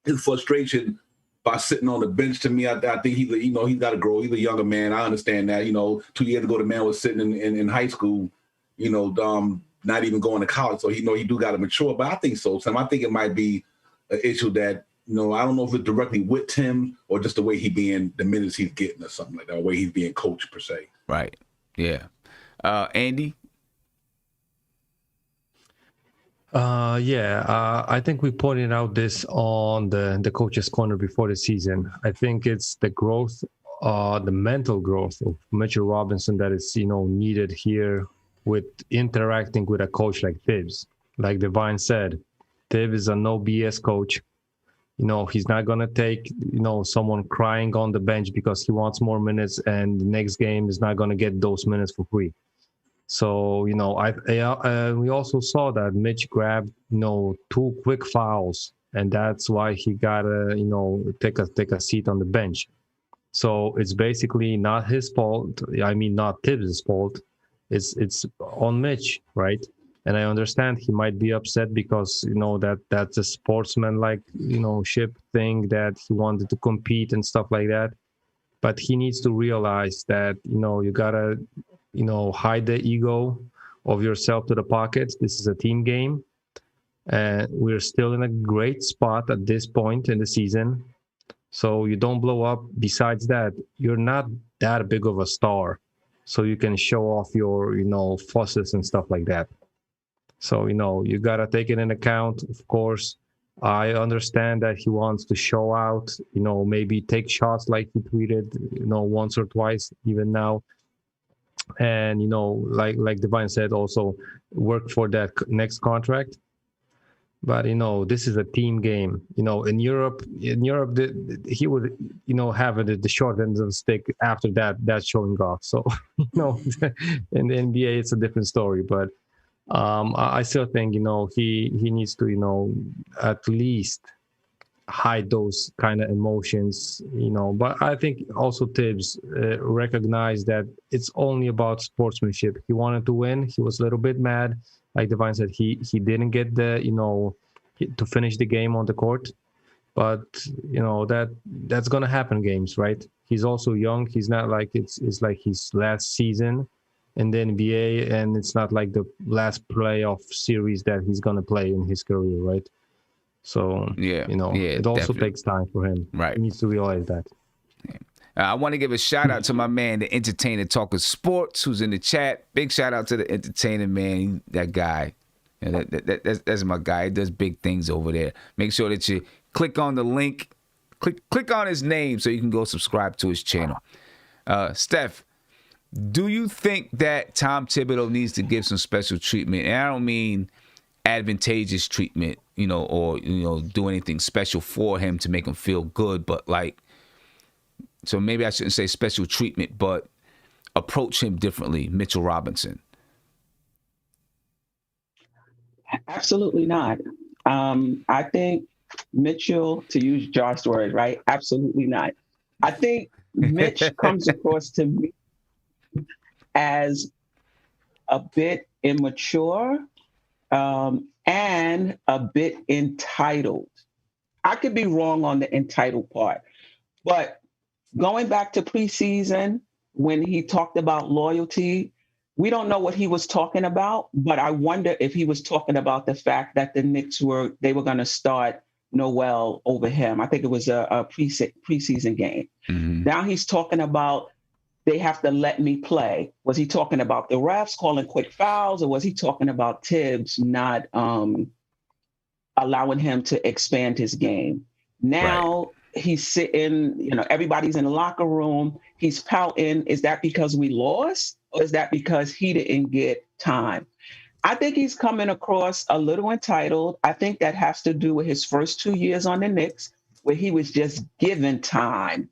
his frustration by sitting on the bench. To me, I think he's got to grow. He's a younger man. I understand that. You know, 2 years ago, the man was sitting in high school, you know, not even going to college. So, he do got to mature. But I think so, Sam. I think it might be an issue that, you know, I don't know if it's directly with Tim or just the way he being, the minutes he's getting or something like that, the way he's being coached per se. Right. Yeah. Andy? I think we pointed out this on the coach's corner before the season. I think it's the growth, the mental growth of Mitchell Robinson that is, you know, needed here with interacting with a coach like Tibbs. Like Divine said, Tibbs is a no BS coach. You know, he's not going to take, you know, someone crying on the bench because he wants more minutes and the next game is not going to get those minutes for free. So, you know, we also saw that Mitch grabbed, you know, 2 quick fouls, and that's why he got to, you know, take a seat on the bench. So it's basically not his fault. I mean, not Tibbs' fault. It's on Mitch, right? And I understand he might be upset because, you know, that's a sportsman-like, you know, ship thing that he wanted to compete and stuff like that. But he needs to realize that, you know, you got to, you know, hide the ego of yourself to the pocket. This is a team game. And we're still in a great spot at this point in the season. So you don't blow up. Besides that, you're not that big of a star. So you can show off your, you know, fusses and stuff like that. So, you know, you got to take it in account. Of course, I understand that he wants to show out, you know, maybe take shots like he tweeted, you know, once or twice, even now. And, you know, like Divine said, also work for that next contract. But, you know, this is a team game. You know, in Europe, he would, you know, have the short end of the stick after that showing off. So, you know, in the NBA, it's a different story. But I still think, you know, he needs to, you know, at least hide those kind of emotions, you know. But I think also Tibbs recognized that it's only about sportsmanship. He wanted to win. He was a little bit mad. Like Divine said, he didn't get the, you know, to finish the game on the court. But, you know, that's going to happen games, right? He's also young. He's not like it's like his last season in the NBA, and it's not like the last playoff series that he's going to play in his career, right? So, you know, it also takes time for him. Right. He needs to realize that. I want to give a shout out to my man, the entertainer talking sports, who's in the chat. Big shout out to the entertainer, man. That guy. That's my guy. He does big things over there. Make sure that you click on the link. Click on his name so you can go subscribe to his channel. Steph, do you think that Tom Thibodeau needs to give some special treatment? And I don't mean advantageous treatment, you know, or, you know, do anything special for him to make him feel good, but like, so maybe I shouldn't say special treatment, but approach him differently, Mitchell Robinson. Absolutely not. I think Mitchell, to use Josh's word, right? Absolutely not. I think Mitch comes across to me as a bit immature and a bit entitled. I could be wrong on the entitled part, but going back to preseason, when he talked about loyalty, We don't know what he was talking about, but I wonder if he was talking about the fact that the Knicks were going to start Noel over him. I think it was a preseason game. Mm-hmm. Now he's talking about they have to let me play. Was he talking about the refs calling quick fouls, or was he talking about Tibbs not allowing him to expand his game? Now he's sitting, everybody's in the locker room. He's pouting. Is that because we lost, or is that because he didn't get time? I think he's coming across a little entitled. I think that has to do with his first 2 years on the Knicks, where he was just given time,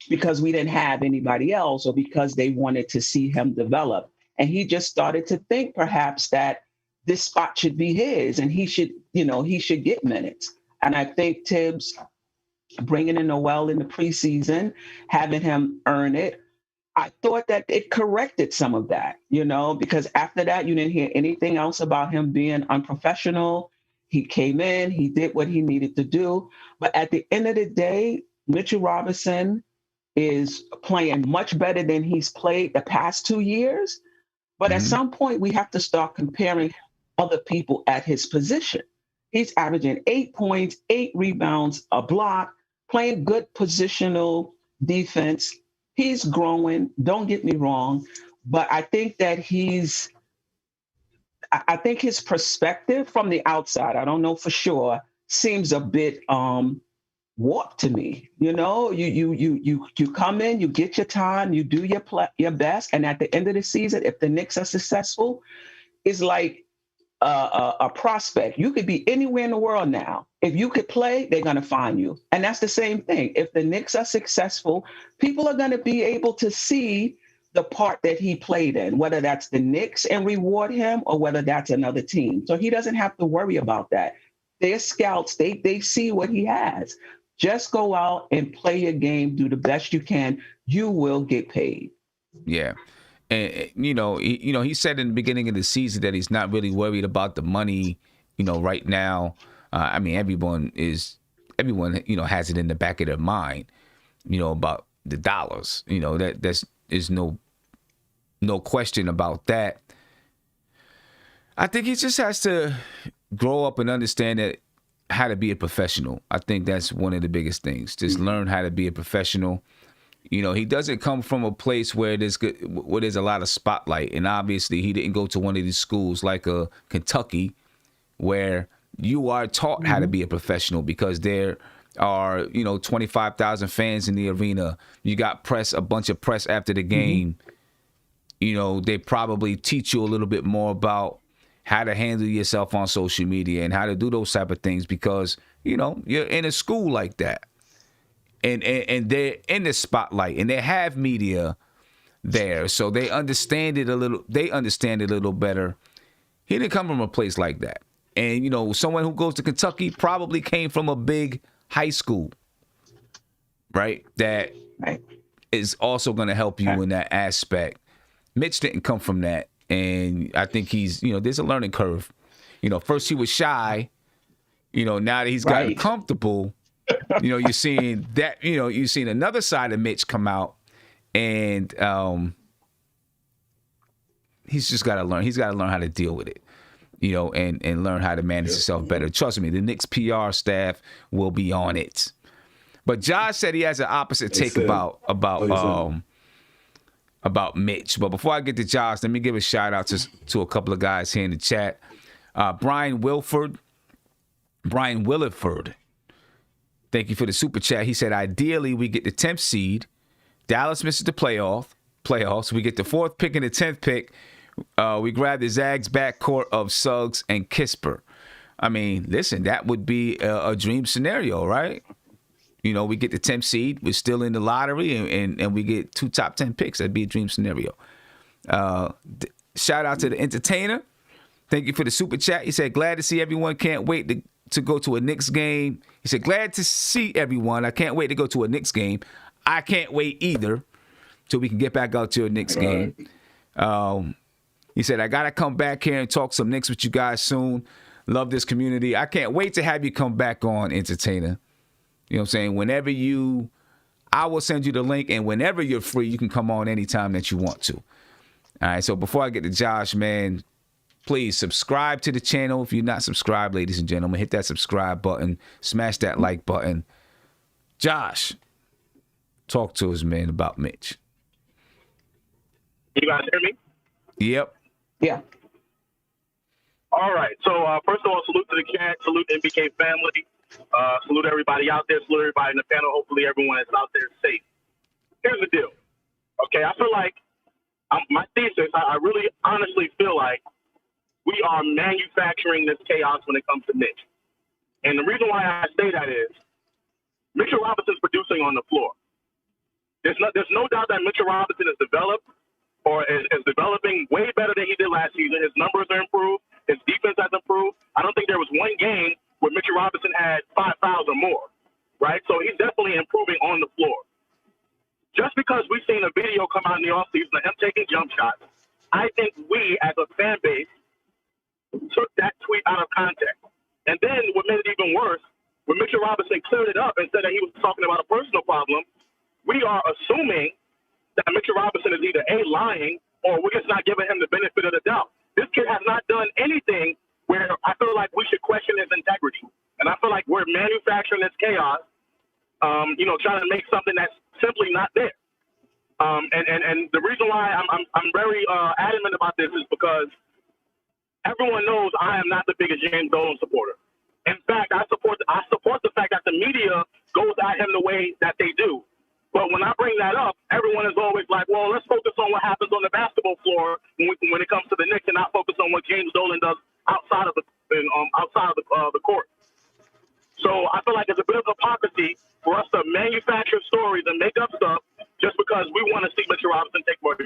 because we didn't have anybody else, or because they wanted to see him develop. And he just started to think perhaps that this spot should be his, and he should get minutes. And I think Tibbs bringing in Noel in the preseason, having him earn it, I thought that it corrected some of that, because after that, you didn't hear anything else about him being unprofessional. He came in, he did what he needed to do. But at the end of the day, Mitchell Robinson is playing much better than he's played the past 2 years. But at some point, we have to start comparing other people at his position. He's averaging 8 points, 8 rebounds, a block, playing good positional defense. He's growing, don't get me wrong, but I think that his perspective from the outside, I don't know for sure, seems a bit warped to me. You come in, you get your time, you do your best, and at the end of the season, if the Knicks are successful, it's like a prospect. You could be anywhere in the world now. If you could play, they're going to find you. And that's the same thing. If the Knicks are successful, people are going to be able to see the part that he played in, whether that's the Knicks and reward him, or whether that's another team. So he doesn't have to worry about that. They're scouts. They see what he has. Just go out and play your game, do the best you can. You will get paid. Yeah. And, he said in the beginning of the season that he's not really worried about the money, right now. Everyone, has it in the back of their mind, about the dollars, there's no question about that. I think he just has to grow up and understand that how to be a professional. I think that's one of the biggest things. Just learn how to be a professional. He doesn't come from a place where there's a lot of spotlight, and obviously he didn't go to one of these schools like Kentucky, where you are taught how to be a professional, because there are 25,000 fans in the arena. You got a bunch of press after the game. They probably teach you a little bit more about how to handle yourself on social media and how to do those type of things, because you're in a school like that. And they're in the spotlight, and they have media there, so they understand it a little. They understand it a little better. He didn't come from a place like that, and someone who goes to Kentucky probably came from a big high school, right? That is also going to help you in that aspect. Mitch didn't come from that, and I think he's there's a learning curve. First he was shy. Now that he's gotten comfortable. You're seeing that, you're seeing another side of Mitch come out, and he's just got to learn. He's got to learn how to deal with it, and learn how to manage himself better. Trust me, the Knicks PR staff will be on it. But Josh said he has an opposite take about Mitch. But before I get to Josh, let me give a shout out to a couple of guys here in the chat. Brian Williford. Thank you for the super chat. He said, ideally, we get the 10th seed. Dallas misses the playoffs. We get the 4th pick and the 10th pick. We grab the Zags backcourt of Suggs and Kisper. Listen, that would be a dream scenario, right? We get the 10th seed. We're still in the lottery, and we get 2 top 10 picks. That'd be a dream scenario. Shout out to the entertainer. Thank you for the super chat. He said, glad to see everyone. Can't wait to go to a Knicks game. He said, glad to see everyone. I can't wait to go to a Knicks game. I can't wait either till we can get back out to a Knicks game. He said, I got to come back here and talk some Knicks with you guys soon. Love this community. I can't wait to have you come back on, entertainer. You know what I'm saying? Whenever you I will send you the link, and whenever you're free, you can come on anytime that you want to. All right, so before I get to Josh, man, please subscribe to the channel. If you're not subscribed, ladies and gentlemen, hit that subscribe button, smash that like button. Josh, talk to us, man, about Mitch. You guys hear me? Yep. Yeah. All right. So first of all, salute to the chat, salute the NBK family, salute everybody out there, salute everybody in the panel. Hopefully everyone is out there safe. Here's the deal. Okay, I feel like my thesis, I really honestly feel like we are manufacturing this chaos when it comes to Mitch. And the reason why I say that is Mitchell Robinson's producing on the floor. There's no doubt that Mitchell Robinson is developed or is developing way better than he did last season. His numbers are improved. His defense has improved. I don't think there was one game where Mitchell Robinson had 5 fouls or more, right? So he's definitely improving on the floor. Just because we've seen a video come out in the offseason of him taking jump shots, I think we as a fan base took that tweet out of context. And then what made it even worse, when Mitchell Robinson cleared it up and said that he was talking about a personal problem, we are assuming that Mitchell Robinson is either A, lying, or we're just not giving him the benefit of the doubt. This kid has not done anything where I feel like we should question his integrity. And I feel like we're manufacturing this chaos, trying to make something that's simply not there. And the reason why I'm very adamant about this is because everyone knows I am not the biggest James Dolan supporter. In fact, I support the fact that the media goes at him the way that they do. But when I bring that up, everyone is always like, well, let's focus on what happens on the basketball floor when it comes to the Knicks and not focus on what James Dolan does outside of the court. So I feel like it's a bit of hypocrisy for us to manufacture stories and make up stuff just because we want to see Mitchell Robinson take more.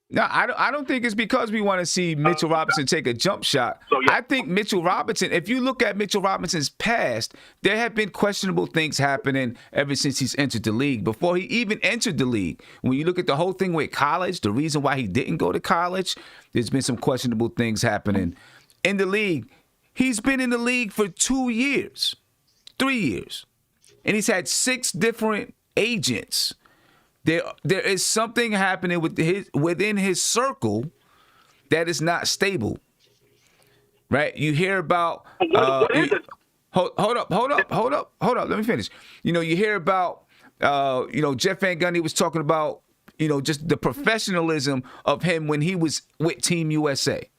No, I don't think it's because we want to see Mitchell Robinson take a jump shot. So, yeah. I think Mitchell Robinson, if you look at Mitchell Robinson's past, there have been questionable things happening ever since he's entered the league. Before he even entered the league, when you look at the whole thing with college, the reason why he didn't go to college, there's been some questionable things happening in the league. He's been in the league for 2 years, 3 years, and he's had 6 different agents. There is something happening within his circle that is not stable, right? You hear about What is it? hold up. Let me finish. You hear about Jeff Van Gundy was talking about just the professionalism of him when he was with Team USA,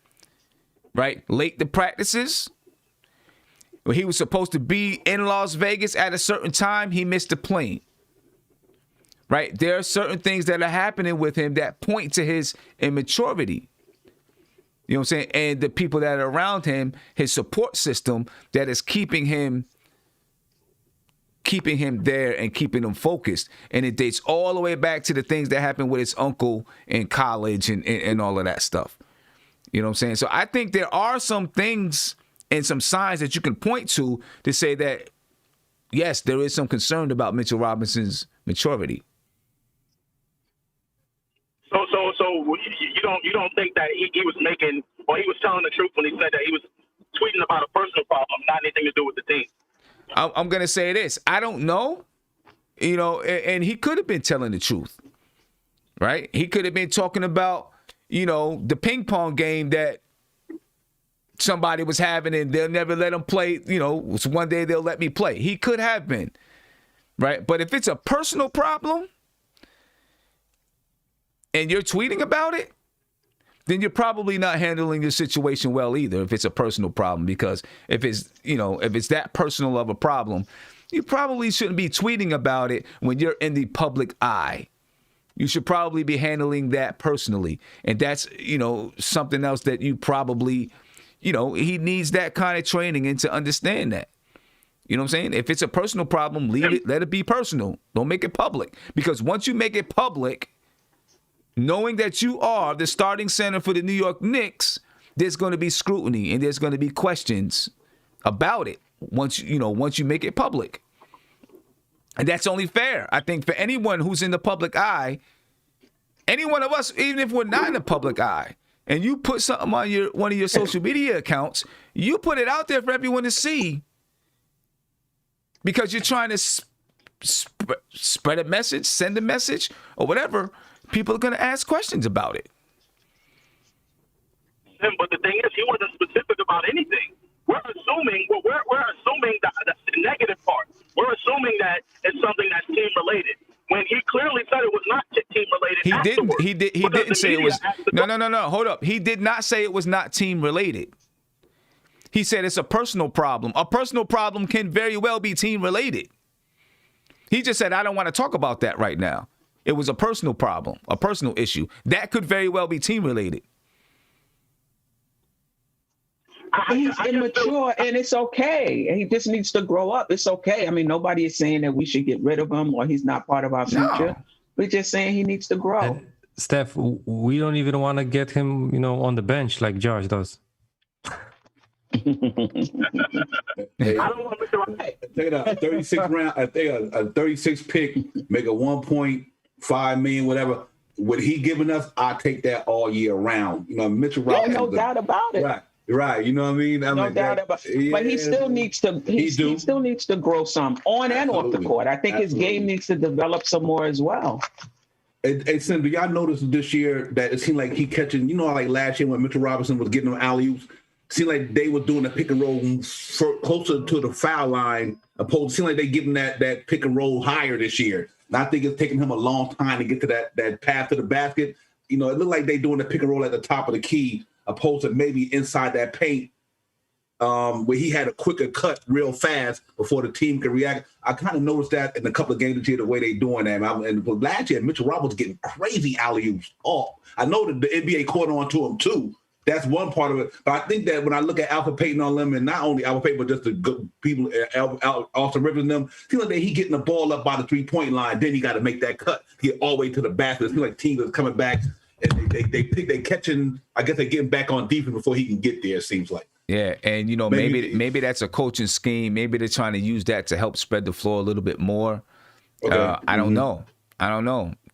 right? Late to practices. When he was supposed to be in Las Vegas at a certain time, he missed the plane. Right? There are certain things that are happening with him that point to his immaturity. You know what I'm saying? And the people that are around him, his support system that is keeping him there and keeping him focused. And it dates all the way back to the things that happened with his uncle in college and all of that stuff. You know what I'm saying? So I think there are some things and some signs that you can point to say that, yes, there is some concern about Mitchell Robinson's maturity. So you don't think that he was making, or he was telling the truth when he said that he was tweeting about a personal problem, not anything to do with the team? I'm going to say this. I don't know, and he could have been telling the truth, right? He could have been talking about, the ping pong game that somebody was having and they'll never let him play. One day they'll let me play. He could have been, right? But if it's a personal problem and you're tweeting about it, then you're probably not handling your situation well either if it's a personal problem. Because if it's that personal of a problem, you probably shouldn't be tweeting about it when you're in the public eye. You should probably be handling that personally. And that's, something else that you probably, he needs that kind of training and to understand that. You know what I'm saying? If it's a personal problem, leave it, let it be personal. Don't make it public. Because once you make it public, knowing that you are the starting center for the New York Knicks, there's going to be scrutiny and there's going to be questions about it once you make it public. And that's only fair, I think, for anyone who's in the public eye. Any one of us, even if we're not in the public eye, and you put something on one of your social media accounts, you put it out there for everyone to see because you're trying to spread a message, send a message, or whatever, people are going to ask questions about it. But the thing is, he wasn't specific about anything. We're assuming the negative part. We're assuming that it's something that's team related. When he clearly said it was not team related. He didn't say it was. No. Hold up. He did not say it was not team related. He said it's a personal problem. A personal problem can very well be team related. He just said, I don't want to talk about that right now. It was a personal problem, a personal issue. That could very well be team related. He's immature, and it's okay. He just needs to grow up. It's okay. I mean, nobody is saying that we should get rid of him or he's not part of our future. No. We're just saying he needs to grow. And Steph, we don't even want to get him, on the bench like Josh does. Hey, I don't want to take a 36 round. I think a 36 pick, make a 1.5 million, whatever. What he giving us, I take that all year round. Mitchell Robinson. No doubt about it. Right. You know what I mean? No doubt about it. But he still needs to. He still needs to grow some on and off the court. I think his game needs to develop some more as well. Hey, Sim, do y'all notice this year that it seemed like he catching? Like last year when Mitchell Robinson was getting them alley-oops, seemed like they were doing the pick and roll closer to the foul line. Seemed like they getting that pick and roll higher this year. And I think it's taking him a long time to get to that path to the basket. It looked like they doing the pick and roll at the top of the key, opposed to maybe inside that paint, where he had a quicker cut real fast before the team could react. I kind of noticed that in a couple of games this year, the way they doing that. And last year, Mitchell Roberts getting crazy alley-oops. I know that the NBA caught on to him too. That's one part of it. But I think that when I look at Alpha Payton on them, and not only Alpha Payton, but just the good people, Austin Rivers and them, seems like he getting the ball up by the three-point line. Then he got to make that cut, get all the way to the basket. It seems like teams are coming back and they catching. I guess they're getting back on defense before he can get there. It seems like. Yeah, and maybe that's a coaching scheme. Maybe they're trying to use that to help spread the floor a little bit more. Okay. I don't know.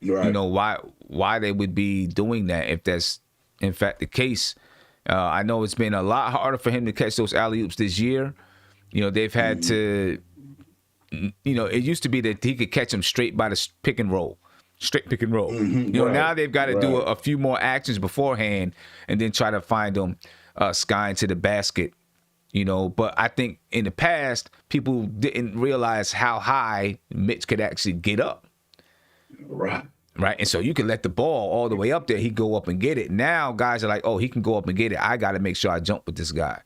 Right. Why they would be doing that if that's in fact the case. I know it's been a lot harder for him to catch those alley-oops this year. They've had to, it used to be that he could catch them straight by the straight pick and roll. Now they've got to do a few more actions beforehand and then try to find them skying to the basket. But I think in the past, people didn't realize how high Mitch could actually get up. Right. And so you can let the ball all the way up there. He go up and get it. Now guys are like, oh, he can go up and get it. I got to make sure I jump with this guy,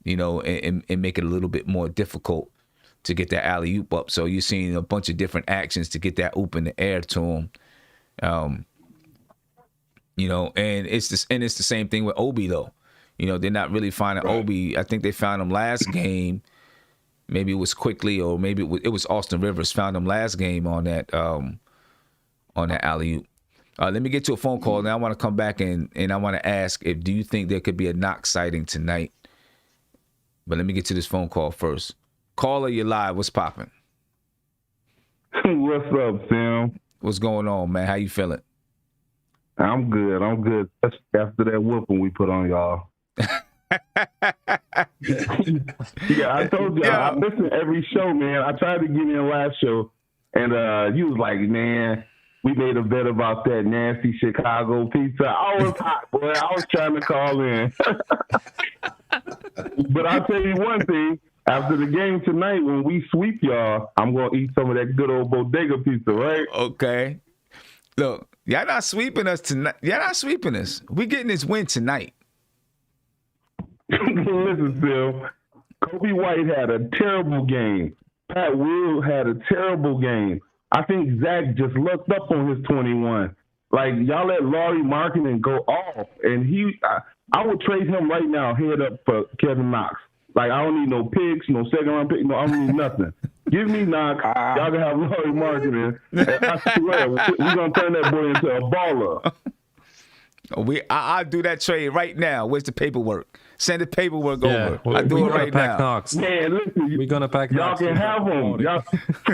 and make it a little bit more difficult to get that alley-oop up. So you're seeing a bunch of different actions to get that oop in the air to him. And it's the same thing with Obi, though. They're not really finding Obi. I think they found him last game. Maybe it was quickly, or maybe it was Austin Rivers found him last game on that alley-oop. Let me get to a phone call. Now I want to come back and I want to ask do you think there could be a Knox sighting tonight? But let me get to this phone call first. Caller, you're live. What's popping? What's up, Sam? What's going on, man? How you feeling? I'm good. After that whooping we put on y'all. Yeah, I told you. I listen to every show, man. I tried to get in last show, and you was like, man, we made a bet about that nasty Chicago pizza. I was hot, boy. I was trying to call in. But I'll tell you one thing. After the game tonight, when we sweep y'all, I'm going to eat some of that good old bodega pizza, right? Okay. Look, y'all not sweeping us tonight. Y'all not sweeping us. We getting this win tonight. Listen, Phil. Kobe White had a terrible game. Pat Will had a terrible game. I think Zach just looked up on his 21. Like, y'all let Laurie Markkinen go off, and I would trade him right now, head up for Kevin Knox. Like, I don't need no picks, no second-round pick. No, I don't need nothing. Give me Knox. Y'all can have Laurie Markkinen. I swear, we're going to turn that boy into a baller. I'll do that trade right now. Where's the paperwork? Send the paperwork over. I'll do it right now. Knox. Man, listen. We're going to pack y'all Knox. Y'all can have him.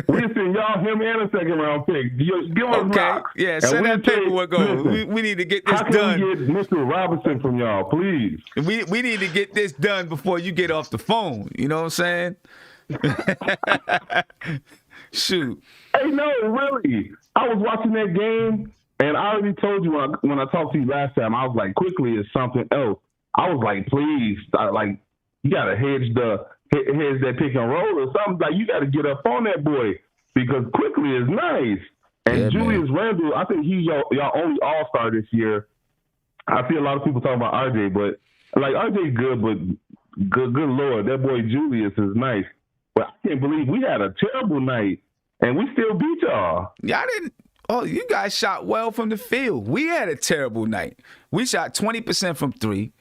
We send y'all him and a second-round pick. Give us Knox. Yeah, send that paperwork over. We need to get this done. How can we get Mr. Robinson from y'all, please? We need to get this done before you get off the phone. You know what I'm saying? Shoot. Hey, no, really. I was watching that game, and I already told you when I talked to you last time, I was like, Quickly is something else. I was like, please, you got to hedge that pick and roll or something. Like, you got to get up on that boy because Quickly is nice. And Yeah, Julius Randle, I think he's y'all only all-star this year. I see a lot of people talking about RJ, but like RJ's good, but good Lord, that boy Julius is nice. But I can't believe we had a terrible night and we still beat y'all. Yeah, I didn't. Oh, you guys shot well from the field. We had a terrible night. We shot 20% from three.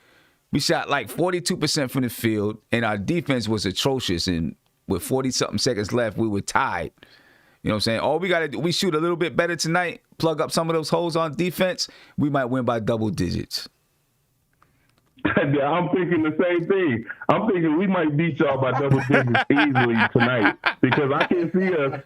We shot like 42% from the field, and our defense was atrocious. And with 40-something seconds left, we were tied. You know what I'm saying? All we got to do, we shoot a little bit better tonight, plug up some of those holes on defense, we might win by double digits. I'm thinking the same thing. I'm thinking we might beat y'all by double digits easily tonight because I can't see us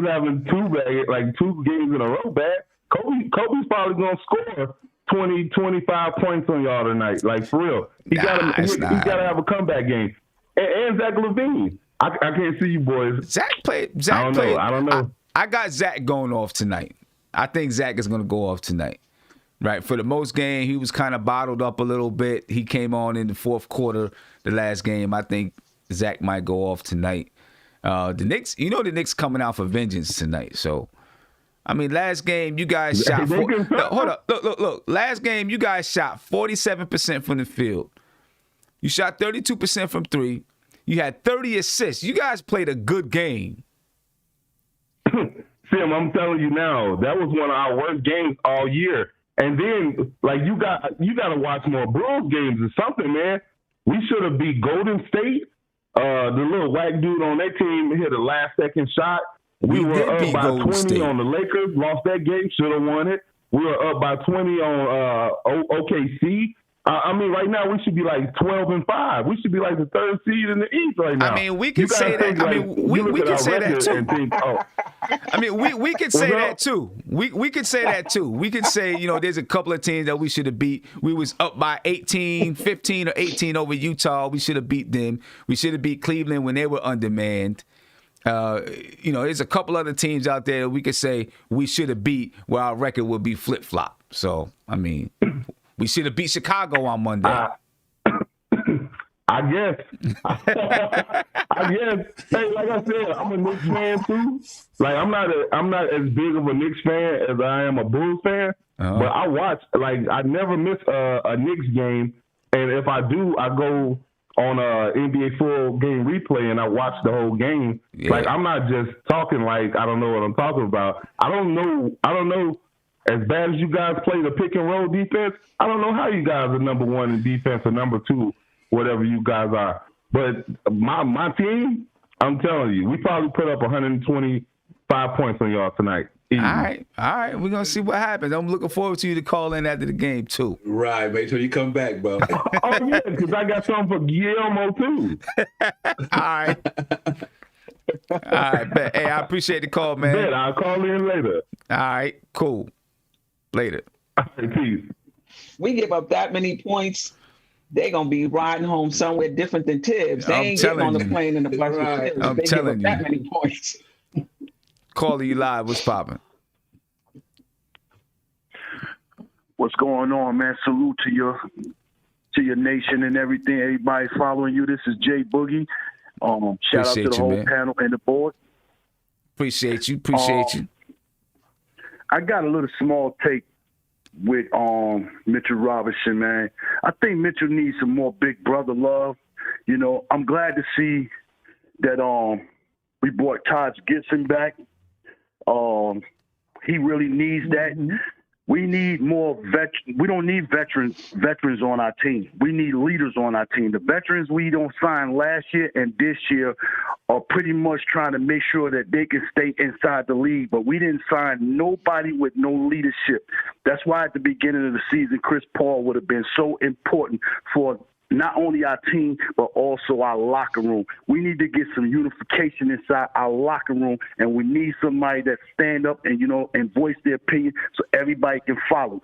having two games in a row back. Kobe's probably gonna score 20, 25 points on y'all tonight. Like for real, he gotta have a comeback game. And Zach LaVine. I can't see you boys. Zach played. I don't know. I got Zach going off tonight. I think Zach is gonna go off tonight. Right, for the most game, he was kind of bottled up a little bit. He came on in the fourth quarter, the last game. I think Zach might go off tonight. The Knicks coming out for vengeance tonight. So, I mean, last game you guys shot. Hold up, look. Last game you guys shot 47% from the field. You shot 32% from three. You had 30 assists. You guys played a good game. Sam, I'm telling you now, that was one of our worst games all year. And then, like, you got to watch more Bulls games or something, man. We should have beat Golden State. The little whack dude on that team hit a last-second shot. We were up by 20 on the Lakers, lost that game, should have won it. We were up by 20 on OKC. I mean, right now we should be like 12-5. We should be like the third seed in the East right now. I mean, we can say that. I mean, we can say that too. Think, I mean, we can say that too. We can say that too. We can say, there's a couple of teams that we should have beat. We was up by 18, 15 or 18 over Utah. We should have beat them. We should have beat Cleveland when they were undermanned. There's a couple other teams out there that we could say we should have beat where our record would be flip-flop. So, I mean, we should have beat Chicago on Monday. I guess. Hey, like I said, I'm a Knicks fan too. Like I'm not as big of a Knicks fan as I am a Bulls fan. Uh-huh. But I watch. Like I never miss a Knicks game, and if I do, I go on a NBA full game replay and I watch the whole game. Yeah. Like I'm not just talking like I don't know what I'm talking about. I don't know. As bad as you guys play the pick and roll defense, I don't know how you guys are number one in defense or number two, whatever you guys are. But my team, I'm telling you, we probably put up 125 points on y'all tonight. Easy. All right. We're going to see what happens. I'm looking forward to you to call in after the game, too. Right. Make sure you come back, bro. Oh, yeah, because I got something for Guillermo, too. All right. All right. Bet. Hey, I appreciate the call, man. Bet. I'll call in later. All right. Cool. Later. All right, peace. We give up that many points, they're going to be riding home somewhere different than Tibbs. They ain't getting on the plane in the bus with Tibbs. I'm they telling give up you. that many points. Calling you live. What's popping? What's going on, man? Salute to your nation and everything. Everybody following you. This is Jay Boogie. Shout out to the whole panel and the board. Appreciate you. I got a little small take with Mitchell Robinson, man. I think Mitchell needs some more big brother love. I'm glad to see that we brought Taj Gibson back. He really needs that. Mm-hmm. We need more we don't need veterans on our team. We need leaders on our team. The veterans we don't sign last year and this year are pretty much trying to make sure that they can stay inside the league, but we didn't sign nobody with no leadership. That's why at the beginning of the season, Chris Paul would have been so important for not only our team, but also our locker room. We need to get some unification inside our locker room, and we need somebody that stand up and, and voice their opinion so everybody can follow.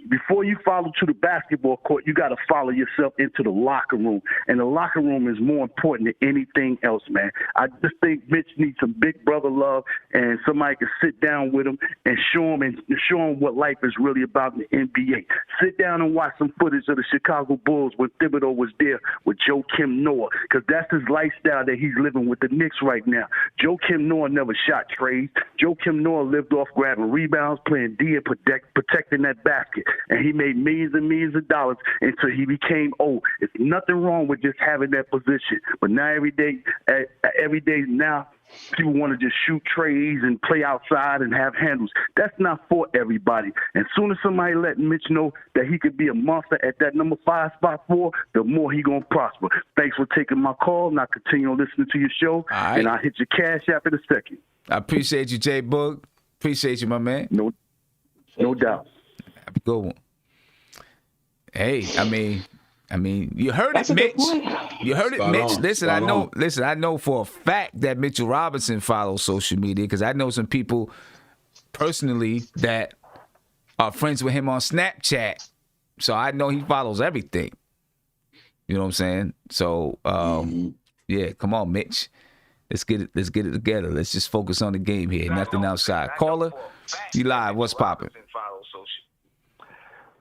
Before you follow to the basketball court, you got to follow yourself into the locker room, and the locker room is more important than anything else, man. I just think Mitch needs some big brother love, and somebody can sit down with him and show him what life is really about in the NBA. Sit down and watch some footage of the Chicago Bulls when Thibodeau was there with Joakim Noah, because that's his lifestyle that he's living with the Knicks right now. Joakim Noah never shot trades. Joakim Noah lived off grabbing rebounds, playing D, and protecting that basket, and he made millions and millions of dollars until he became old. It's nothing wrong with just having that position, but now every day now, people want to just shoot trays and play outside and have handles. That's not for everybody. And soon as somebody let Mitch know that he could be a monster at that number 5, spot 4, the more he going to prosper. Thanks for taking my call, and I'll continue on listening to your show, right. And I'll hit your cash app in a second. I appreciate you, J Boog. Appreciate you, my man. No doubt. Have a good one. Hey, I mean, you heard it, Mitch. You heard it, Mitch. Listen, I know for a fact that Mitchell Robinson follows social media because I know some people personally that are friends with him on Snapchat. So I know he follows everything. You know what I'm saying? So yeah, come on, Mitch. Let's get it together. Let's just focus on the game here. Nothing outside. Caller, you live. What's popping?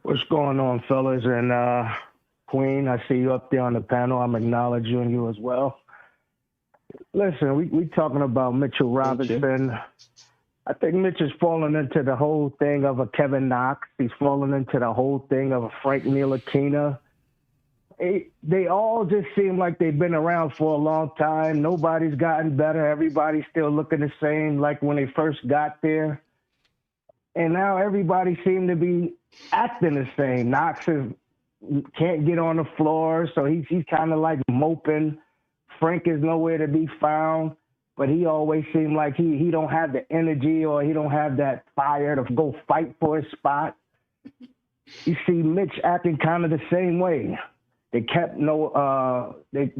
What's going on, fellas? And Queen, I see you up there on the panel. I'm acknowledging you as well. Listen, we talking about Mitchell Robinson. I think Mitch is falling into the whole thing of a Kevin Knox. He's falling into the whole thing of a Frank Ntilikina. They all just seem like they've been around for a long time. Nobody's gotten better. Everybody's still looking the same like when they first got there. And now everybody seems to be acting the same. Knox can't get on the floor, so he's kind of like moping. Frank is nowhere to be found, but he always seemed like he don't have the energy or he don't have that fire to go fight for his spot. You see Mitch acting kind of the same way. They kept Noel in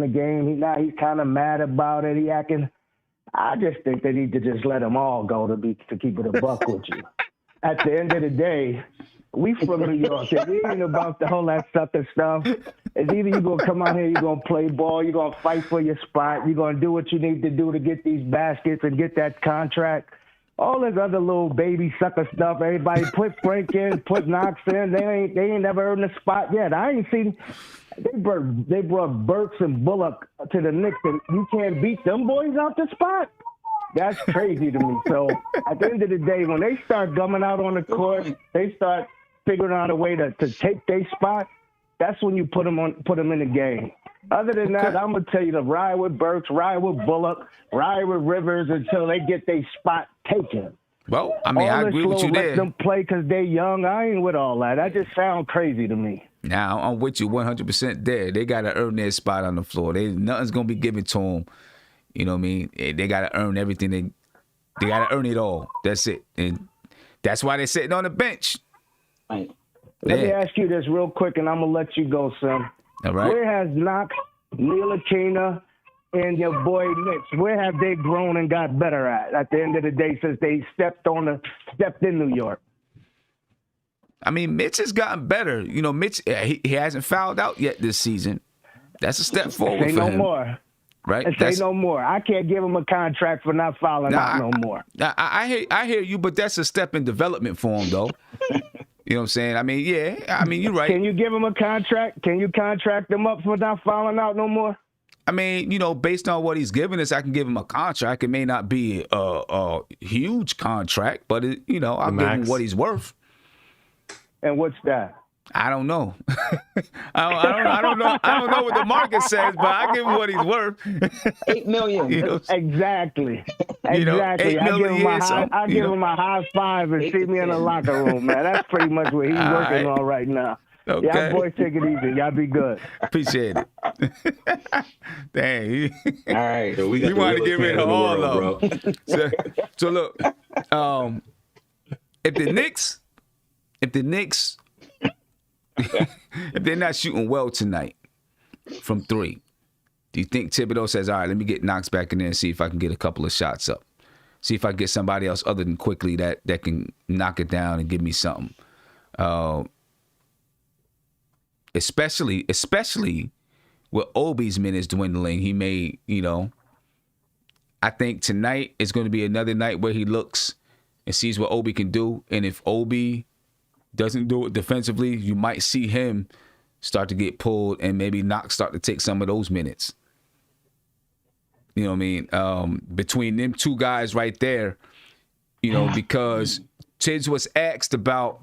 the game. Now he's kind of mad about it. He acting. I just think they need to just let them all go to keep it a buck with you. At the end of the day, we from New York. It ain't about the whole that sucker stuff. It's either you're going to come out here, you're going to play ball, you're going to fight for your spot, you're going to do what you need to do to get these baskets and get that contract. All this other little baby sucker stuff, everybody put Frank in, put Knox in. They ain't never earned a spot yet. I ain't seen they brought Burks and Bullock to the Knicks, and you can't beat them boys out the spot? That's crazy to me. So at the end of the day, when they start gumming out on the court, they start figuring out a way to take their spot. That's when you put them in the game. Other than that, I'm gonna tell you to ride with Burks, ride with Bullock, ride with Rivers until they get their spot taken. Well, I mean, I agree with you there. Let them play because they're young. I ain't with all that. That just sounds crazy to me. Now I'm with you 100% there. They gotta earn their spot on the floor. Nothing's gonna be given to them. You know what I mean? They gotta earn everything. They gotta earn it all. That's it, and that's why they're sitting on the bench. Right. Let me ask you this real quick, and I'm gonna let you go, son. All right. Where has Knox, Ntilikina, and your boy Mitch, where have they grown and got better at the end of the day since they stepped in New York? I mean, Mitch has gotten better. You know, Mitch, he hasn't fouled out yet this season. That's a step forward for him. More. Right? Say no more. I can't give him a contract for not fouling out no more. I hear you, but that's a step in development for him, though. You know what I'm saying? I mean, yeah. I mean, you're right. Can you give him a contract? Can you contract him up for not fouling out no more? I mean, you know, based on what he's giving us, I can give him a contract. It may not be a huge contract, but, I'll give him what he's worth. And what's that? I don't know. I don't know. I don't know what the market says, but I give him what he's worth. $8 million. Exactly. Exactly. I give him a high five and see me in the locker room, man. That's pretty much what he's working on right now. Okay. Y'all boys take it easy. Y'all be good. Appreciate it. Dang. All right. So we want to get rid of all of them. So look, if the Knicks if they're not shooting well tonight from 3, do you think Thibodeau says, all right, let me get Knox back in there and see if I can get a couple of shots up? See if I can get somebody else other than Quickly that can knock it down and give me something. Especially with Obi's minutes dwindling. He may, I think tonight is going to be another night where he looks and sees what Obi can do. And if Obi doesn't do it defensively, you might see him start to get pulled and maybe Knox start to take some of those minutes. You know what I mean? Between them two guys right there, because Tibbs was asked about,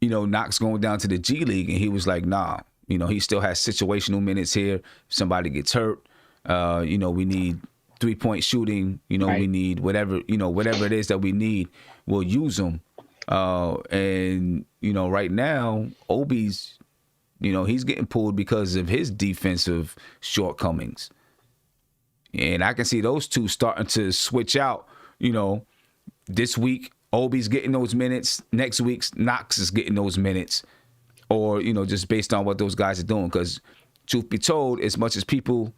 Knox going down to the G League, and he was like, nah, he still has situational minutes here. If somebody gets hurt, we need 3-point shooting, Right. we need whatever it is that we need, we'll use them. And right now, Obi's, he's getting pulled because of his defensive shortcomings. And I can see those two starting to switch out, this week. Obi's getting those minutes. Next week, Knox is getting those minutes. Or, just based on what those guys are doing. Because truth be told, as much as people,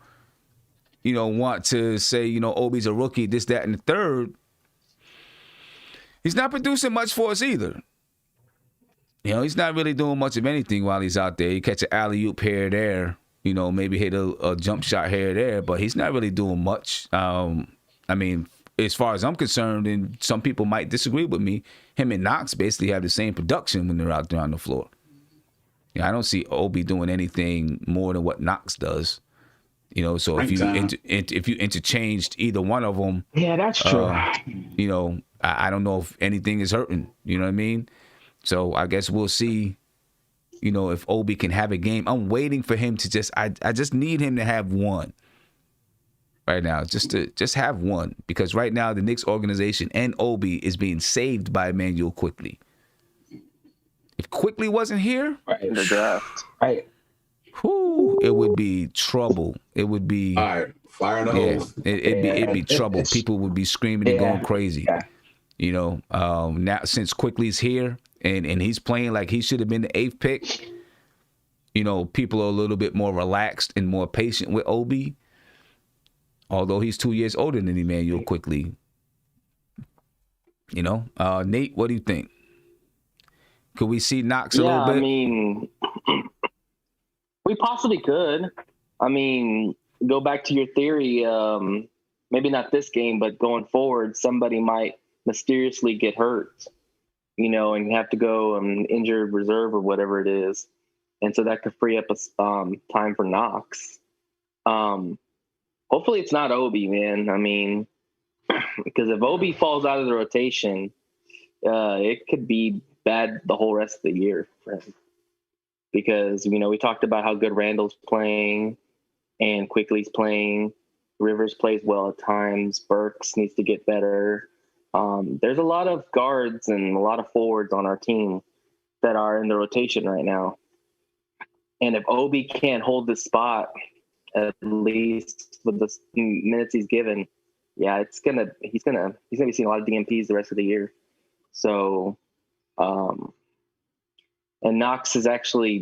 want to say, Obi's a rookie, this, that, and the third, he's not producing much for us either. He's not really doing much of anything while he's out there. He catch an alley-oop here or there, maybe hit a jump shot here or there, but he's not really doing much. As far as I'm concerned, and some people might disagree with me, him and Knox basically have the same production when they're out there on the floor. I don't see Obi doing anything more than what Knox does. So if you interchanged either one of them, Yeah, that's true. I don't know if anything is hurting. You know what I mean? So I guess we'll see. If Obi can have a game. I'm waiting for him to I just need him to have one. Right now, just have one, because right now the Knicks organization and Obi is being saved by Emmanuel Quickly. If Quickly wasn't here, in the draft, Right. it would be trouble. It would be All right, fire in the hole. It'd be trouble. People would be screaming and going crazy. Yeah. Now since Quickly's here and he's playing like he should have been the 8th pick, people are a little bit more relaxed and more patient with Obi. Although he's 2 years older than Emmanuel Quickly. Nate, what do you think? Could we see Knox a little bit? I mean, we possibly could. Go back to your theory. Maybe not this game, but going forward, somebody might mysteriously get hurt, and have to go injured reserve or whatever it is. And so that could free up time for Knox. Hopefully it's not Obi, man. Because if Obi falls out of the rotation, it could be bad the whole rest of the year for him. Because, we talked about how good Randall's playing and Quickly's playing. Rivers plays well at times. Burks needs to get better. There's a lot of guards and a lot of forwards on our team that are in the rotation right now. And if Obi can't hold this spot, at least with the minutes he's given, he's gonna be seeing a lot of DMPs the rest of the year. So, and Knox is actually,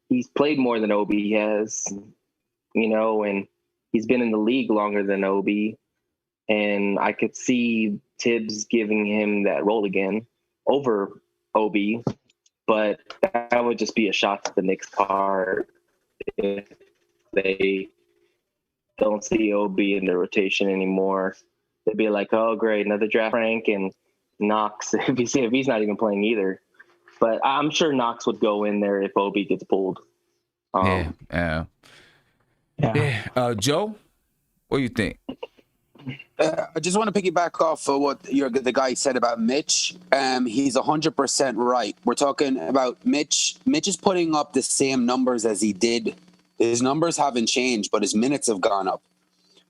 he's played more than Obi has, and he's been in the league longer than Obi, and I could see Tibbs giving him that role again over Obi, but that would just be a shot to the Knicks card if they don't see Obi in the rotation anymore. They'd be like, oh, great, another draft Frank and Knox, if he's not even playing either. But I'm sure Knox would go in there if Obi gets pulled. Yeah. Joe, what do you think? I just want to piggyback off of what the guy said about Mitch. He's 100% right. We're talking about Mitch. Mitch is putting up the same numbers as he did. His numbers haven't changed, but his minutes have gone up.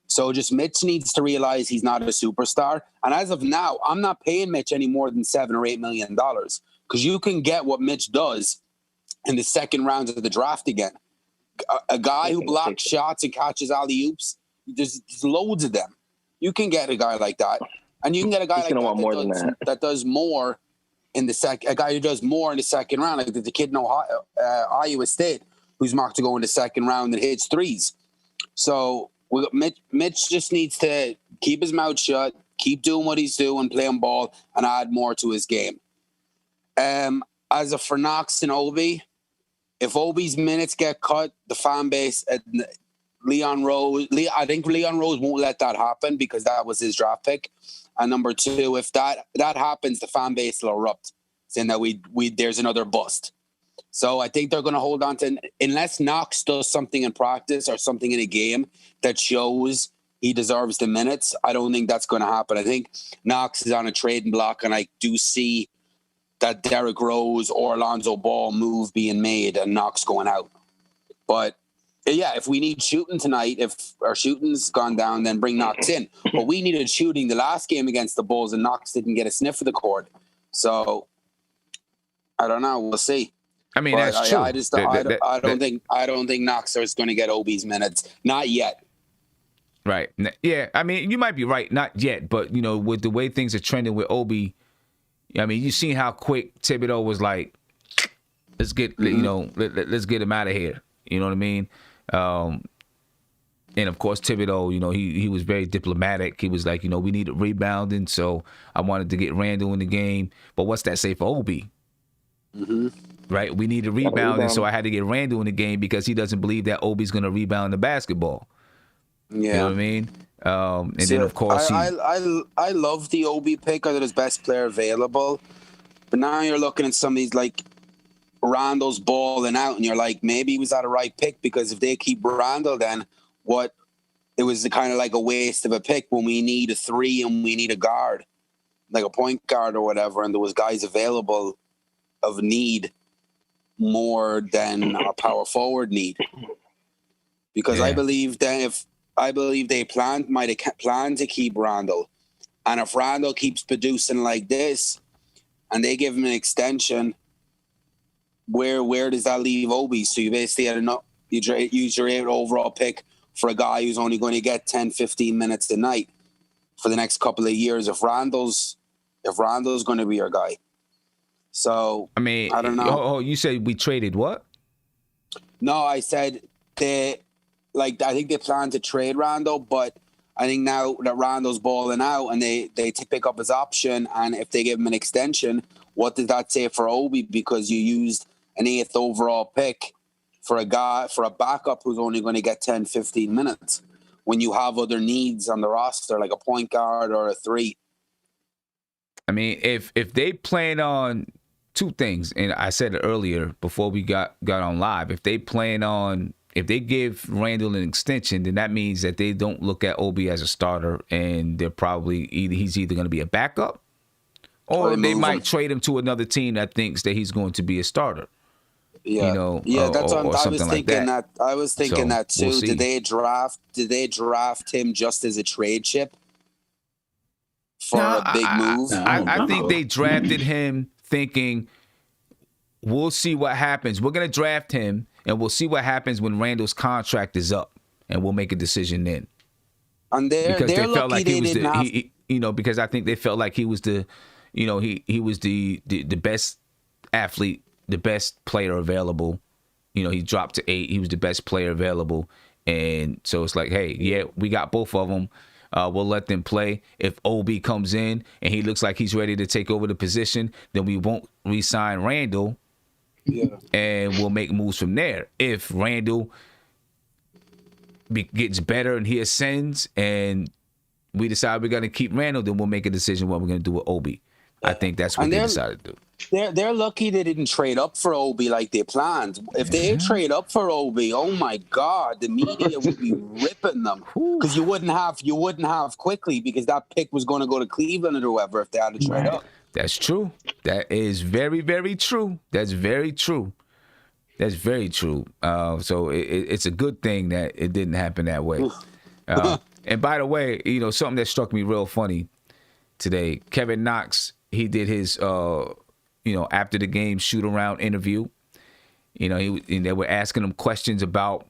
So just Mitch needs to realize he's not a superstar. And as of now, I'm not paying Mitch any more than $7 or $8 million, because you can get what Mitch does in the second round of the draft again. A guy who blocks shots and catches alley-oops, there's loads of them. You can get a guy like that. And you can get a guy like that that does more in the second, a guy who does more in the second round. Like the kid in Ohio, Iowa State, who's marked to go in the second round and hits threes. So Mitch just needs to keep his mouth shut, keep doing what he's doing, playing ball, and add more to his game. As for Knox and Obi, if Obi's minutes get cut, the fan base, Leon Rose, I think Leon Rose won't let that happen because that was his draft pick. And number two, if that happens, the fan base will erupt, saying that we there's another bust. So I think they're going to hold on to, unless Knox does something in practice or something in a game that shows he deserves the minutes. I don't think that's going to happen. I think Knox is on a trading block, and I do see that Derrick Rose or Lonzo Ball move being made and Knox going out. But yeah, if we need shooting tonight, if our shooting's gone down, then bring Knox in. But we needed shooting the last game against the Bulls, and Knox didn't get a sniff of the court. So I don't know. We'll see. I mean, but that's true. I don't think Knox is going to get Obi's minutes. Not yet. Right. Yeah. I mean, you might be right. Not yet. But, you know, with the way things are trending with Obi, I mean, you seen how quick Thibodeau was like, let's get, you know, let's get him out of here. You know what I mean? And of course, Thibodeau, you know, he was very diplomatic. He was like, you know, we needed rebounding, so I wanted to get Randall in the game. But what's that say for Obi? Right? We needed rebounding, so I had to get Randall in the game because he doesn't believe that Obi's going to rebound the basketball. Yeah. You know what I mean? And then, of course, I love the Obi pick. I thought his best player available. But now you're looking at some of these, like, Randall's balling out, and you're like, maybe he was at a right pick, because if they keep Randall, then what? It was kind of like a waste of a pick when we need a three and we need a guard, like a point guard or whatever, and there was guys available of need more than a power forward need. Because I believe that they might have planned to keep Randall, and if Randall keeps producing like this, and they give him an extension, where does that leave Obi? So you basically had enough. You use your 8th overall pick for a guy who's only going to get 10, 15 minutes a night for the next couple of years. If Randall's going to be your guy. So I mean, I don't know. Oh, you said we traded what? No, I said I think they plan to trade Randall, but I think now that Randall's balling out and they pick up his option, and if they give him an extension, what does that say for Obi? Because you used an 8th overall pick for a backup who's only going to get 10, 15 minutes when you have other needs on the roster, like a point guard or a 3. I mean, if they plan on two things, and I said it earlier before we got on live, if they give Randall an extension, then that means that they don't look at Obi as a starter, and they're probably he's either going to be a backup, or they might trade him to another team that thinks that he's going to be a starter. Yeah, you know, that's what I was thinking. I was thinking that too. We'll did they draft him just as a trade chip for a big move? I think they drafted him thinking, we'll see what happens. We're going to draft him, and we'll see what happens when Randall's contract is up, and we'll make a decision then. And they're felt like he was because I think they felt like he was the best athlete, the best player available. You know, he dropped to 8. He was the best player available. And so it's like, hey, yeah, we got both of them. We'll let them play. If Obi comes in and he looks like he's ready to take over the position, then we won't re-sign Randall. Yeah. And we'll make moves from there. If Randall gets better and he ascends and we decide we're going to keep Randall, then we'll make a decision what we're going to do with Obi. I think that's what they decided to do. They're lucky they didn't trade up for Obi like they planned. If they trade up for Obi, oh my God, the media would be ripping them, because you wouldn't have quickly, because that pick was going to go to Cleveland or whoever if they had to trade up. That's true. That is very, very true. That's very true. That's very true. So it's a good thing that it didn't happen that way. And by the way, you know, something that struck me real funny today, Kevin Knox, he did his, after the game shoot-around interview. You know, they were asking him questions about,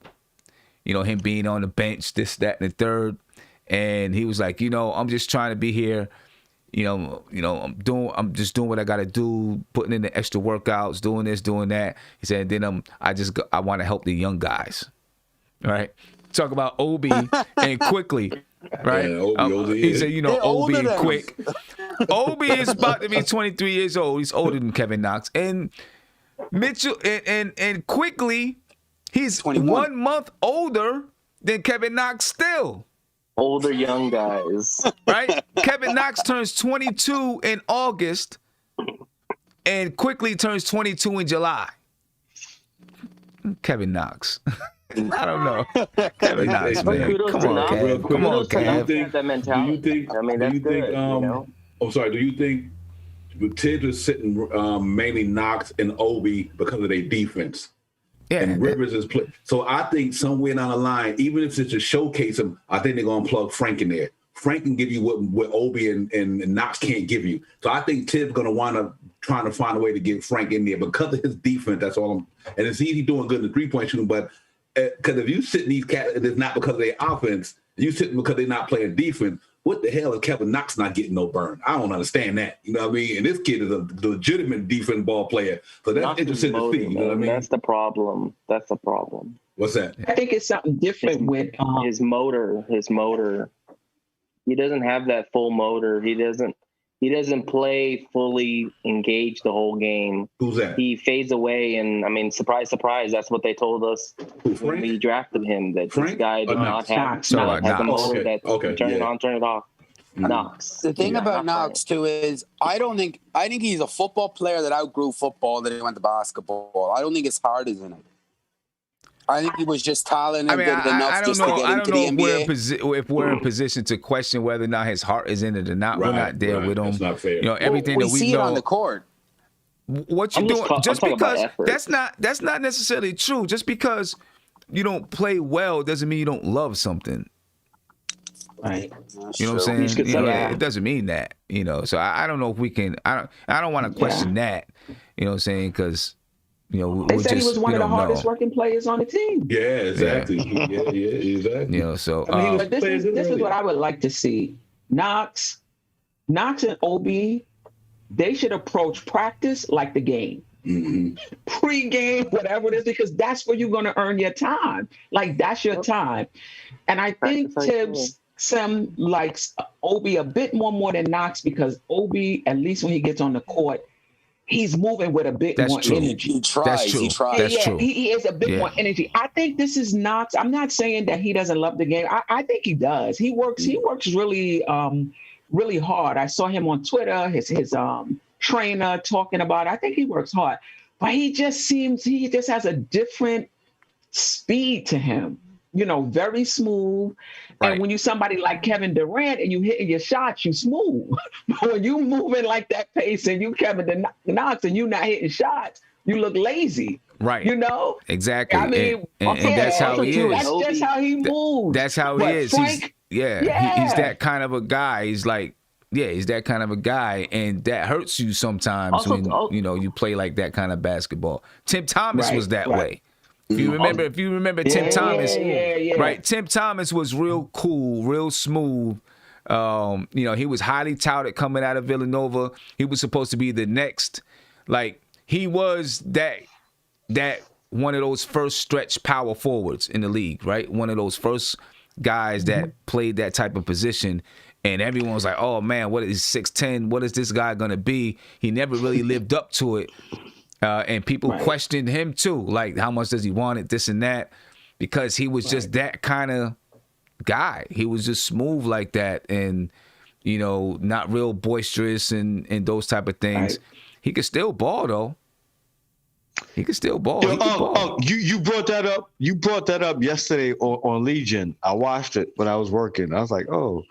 you know, him being on the bench, this, that, and the third. And he was like, you know, I'm just trying to be here, I'm just doing what I got to do, putting in the extra workouts, doing this, doing that. He said, then I want to help the young guys, right? Talk about Obi and Quickly, right? Yeah, Obi, he said, Obi and than Quick. Obi is about to be 23 years old. He's older than Kevin Knox. And Mitchell and Quickly, he's 21. 1 month older than Kevin Knox still. Older young guys. Right? Kevin Knox turns 22 in August and Quickly turns 22 in July. Kevin Knox. I don't know. Kevin Knox, man. Come on, Kev. Come on, Kev. Do you think? I mean, that's good. I'm sorry. Do you think Tibbs is sitting mainly Knox and Obi because of their defense? Yeah, and Rivers is play. So I think somewhere down the line, even if it's to showcase him, I think they're gonna plug Frank in there. Frank can give you what Obi and Knox can't give you. So I think Tibbs gonna wind up trying to find a way to get Frank in there because of his defense. That's all. And it's easy doing good in the 3-point shooting, but because if you sit in these cats, it's not because of their offense. You sit because they're not playing defense. What the hell is Kevin Knox not getting no burn? I don't understand that. You know what I mean? And this kid is a legitimate defense ball player. So that's Knox interesting to see. You know what I mean? That's the problem. What's that? I think it's something different with his motor. He doesn't have that full motor. He doesn't play fully engaged the whole game. Who's that? He fades away, and I mean, surprise, surprise. That's what they told us when we drafted him. That Frank? This guy did not have the motor that turn it on, turn it off. Knox. The thing about Knox too is I think he's a football player that outgrew football, that he went to basketball. I don't think his heart is in it. I think he was just talented enough just to get into the NBA. If we're in position to question whether or not his heart is in it or not, we're not there with him. That's not fair. Everything we that we see know it on the court. What you doing? Just because that's not necessarily true. Just because you don't play well doesn't mean you don't love something. Right. You know what I'm saying? It doesn't mean that. So I don't know if we can. I don't want to question that. You know what I'm saying? Because they said he was one of the hardest working players on the team. Yeah, exactly. Yeah, exactly. So but this is what I would like to see. Knox and Obi, they should approach practice like the game. Mm-hmm. Pre-game, whatever it is, because that's where you're going to earn your time. Like, that's your time. And I think Tibbs likes Obi a bit more than Knox, because Obi, at least when he gets on the court, he's moving with a bit more energy. He tries. That's true. He is a bit more energy. I think this is Knox. I'm not saying that he doesn't love the game. I think he does. He works really really hard. I saw him on Twitter, his trainer talking about it. I think he works hard. But he just has a different speed to him. Very smooth. Right. And when you somebody like Kevin Durant and you hitting your shots, you smooth. But when you moving like that pace and you Kevin Knox and you not hitting shots, you look lazy. Right. Exactly. I mean, and that's how he is. That's just how he moves. That's how he is. Frank, he's that kind of a guy. He's like, he's that kind of a guy, and that hurts you sometimes when you play like that kind of basketball. Tim Thomas was that way. If you remember Tim Thomas, right? Tim Thomas was real cool, real smooth. He was highly touted coming out of Villanova. He was supposed to be the next, he was that one of those first stretch power forwards in the league, right? One of those first guys that played that type of position. And everyone was like, oh man, what is 6'10"? What is this guy gonna be? He never really lived up to it. And people questioned him too, like how much does he want it, this and that, because he was just that kind of guy. He was just smooth like that, and not real boisterous and those type of things. Right. He could still ball though. He could still ball. You brought that up. You brought that up yesterday on Legion. I watched it when I was working. I was like, oh,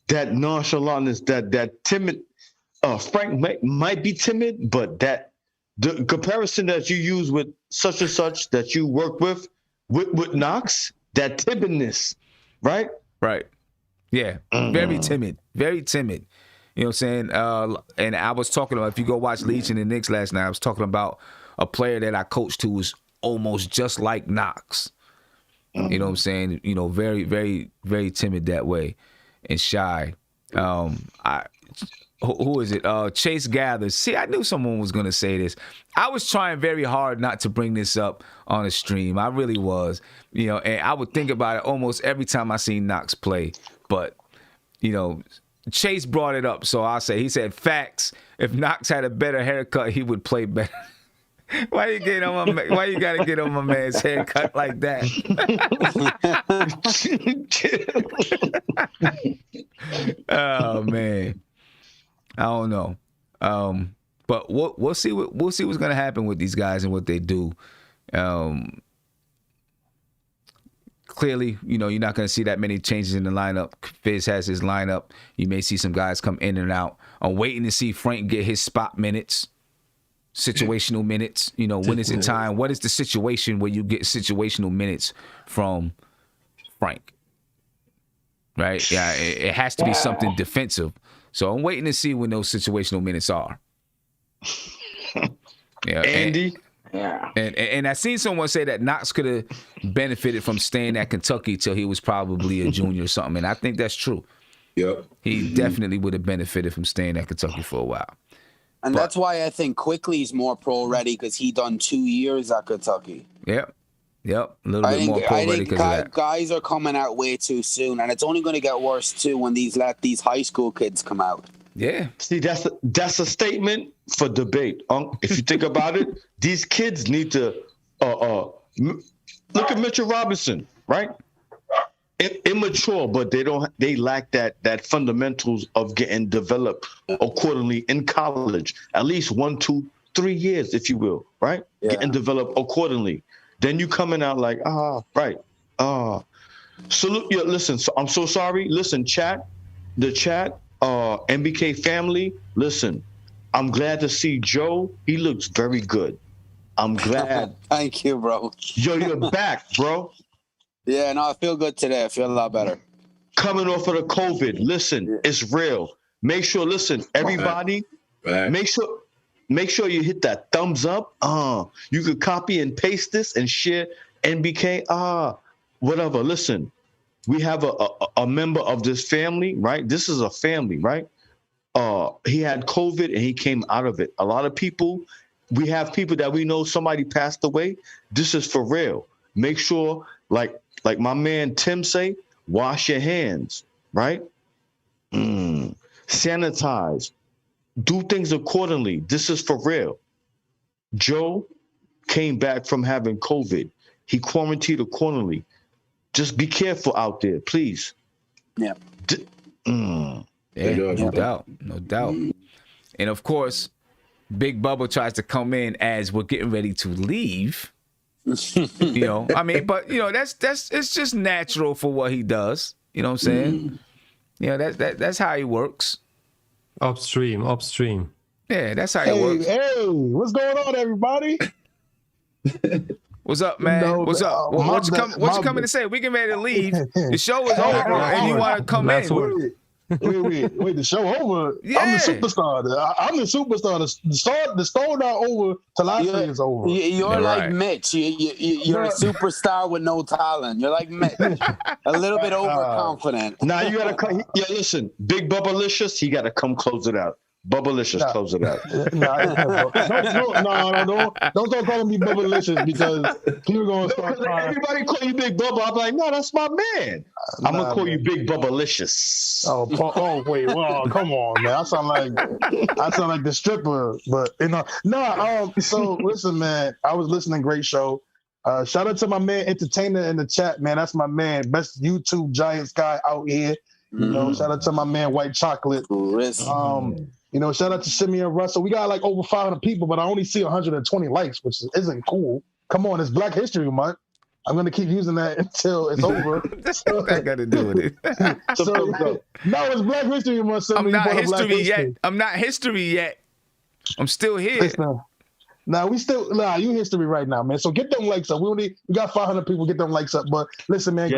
that nonchalantness, that timid. Frank might be timid, but the comparison that you use with such and such that you work with Knox, that timidness, right? Right. Yeah. Very timid. Very timid. You know what I'm saying? And I was talking about, if you go watch Legion and Knicks last night, I was talking about a player that I coached who was almost just like Knox. You know what I'm saying? Very, very, very timid that way and shy. who is it? Chase Gathers. See, I knew someone was going to say this. I was trying very hard not to bring this up on a stream. I really was. You know, and I would think about it almost every time I seen Knox play. But, you know, Chase brought it up, so I'll say, he said, facts. If Knox had a better haircut, he would play better. Why you gotta get on my man's haircut like that? Oh man, I don't know. But we'll see what's gonna happen with these guys and what they do. Clearly, you know, you're not gonna see that many changes in the lineup. Fizz has his lineup. You may see some guys come in and out. I'm waiting to see Frank get his spot minutes. Situational minutes, you know, when is it time? What is the situation where you get situational minutes from Frank? Right? Yeah, it has to be something defensive. So I'm waiting to see when those situational minutes are. Yeah, Andy. And I seen someone say that Knox could have benefited from staying at Kentucky till he was probably a junior or something, and I think that's true. Yep. He definitely would have benefited from staying at Kentucky for a while. And that's why I think Quickly's more pro-ready because he done 2 years at Kentucky. Yep. A little bit more pro-ready because of that. Guys are coming out way too soon, and it's only going to get worse, too, when let these high school kids come out. Yeah. See, that's a statement for debate. If you think about it, these kids need to look at Mitchell Robinson, right? Immature, but they lack that fundamentals of getting developed accordingly in college. At least 1, 2, 3 years, if you will, right? Yeah. Getting developed accordingly. Then you coming out like, right. So listen, I'm so sorry. Listen, the chat, NBK family, listen, I'm glad to see Joe. He looks very good. I'm glad. Thank you, bro. Yo, you're back, bro. Yeah, no, I feel good today. I feel a lot better. Coming off of the COVID, listen, it's real. Make sure, listen, everybody, make sure you hit that thumbs up. You could copy and paste this and share NBK. Whatever. Listen, we have a member of this family, right? This is a family, right? He had COVID and he came out of it. A lot of people, we have people that we know somebody passed away. This is for real. Make sure, like my man Tim say, wash your hands, right? Sanitize. Do things accordingly. This is for real. Joe came back from having COVID. He quarantined accordingly. Just be careful out there, please. Yeah. No doubt. And of course, Big Bubba tries to come in as we're getting ready to leave. You know, I mean, but you know, that's it's just natural for what he does. You know what I'm saying? You know, that's how he works. Upstream. Yeah, that's how he works. Hey, what's going on, everybody? What's up, man? What's up? What you coming to say? We getting ready to leave. The show is over, and you want to come in. Wait, the show over? Yeah. I'm the superstar. I'm the superstar. The story not over till I say it's over. You're like Mitch. You're a superstar with no talent. You're like Mitch. A little bit overconfident. Now you gotta come. Yeah, listen, Big Bubbalicious, he gotta come close it out. Bubbalicious, close it out. No, don't start calling me Bubbalicious because people gonna start crying. Everybody call you Big Bubba. I'm like, no, that's my man. I'm gonna call you Big Bubbalicious. Oh, wait, well, come on, man. I sound like the stripper, but you know, So listen, man, I was listening. Great show. Shout out to my man Entertainer in the chat, man. That's my man, best YouTube Giants guy out here. You know, shout out to my man White Chocolate. You know, shout out to Simeon Russell. We got like over 500 people, but I only see 120 likes, which isn't cool. Come on, it's Black History Month. I'm going to keep using that until it's over. That's what that got to do with it. No, it's Black History Month. So I'm not history yet. I'm not history yet. I'm still here. You history right now, man. So get them likes up. We got 500 people. Get them likes up. But listen, man,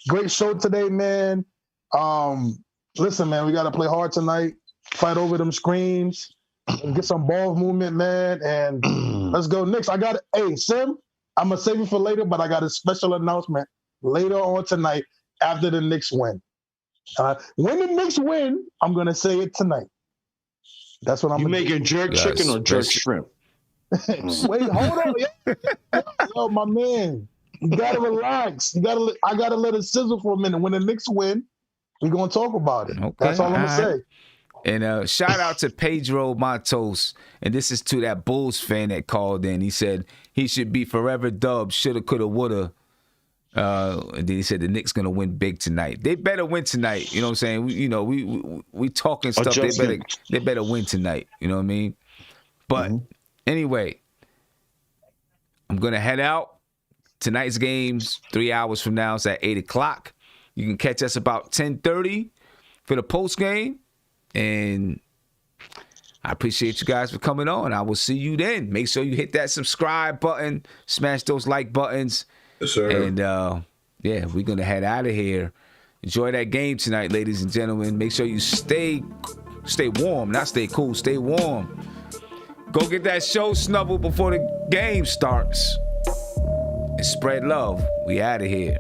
great show today, man. Listen, man, we got to play hard tonight. Fight over them screens and get some ball movement, man. And let's go Knicks. Hey, Sim, I'm going to save it for later, but I got a special announcement later on tonight after the Knicks win. When the Knicks win, I'm gonna say it tonight. That's what I'm. You making jerk chicken or jerk shrimp? Wait, hold on, yo, my man. You gotta relax. I gotta let it sizzle for a minute. When the Knicks win, we're gonna talk about it. Okay, that's all I'm gonna say. And shout out to Pedro Matos. And this is to that Bulls fan that called in. He said he should be forever dubbed, shoulda, coulda, woulda. And then he said the Knicks gonna win big tonight. They better win tonight. You know what I'm saying? We talking stuff. They better win tonight. You know what I mean? But anyway, I'm gonna head out. Tonight's game's 3 hours from now. It's at 8 o'clock. You can catch us about 10:30 for the post game. And I appreciate you guys for coming on. I will see you then. Make sure you hit that subscribe button, smash those like buttons. Yes, sir. And yeah, we're gonna head out of here. Enjoy that game tonight, ladies and gentlemen. Make sure you stay warm, not stay cool, stay warm. Go get that show snuggle before the game starts. And spread love. We out of here.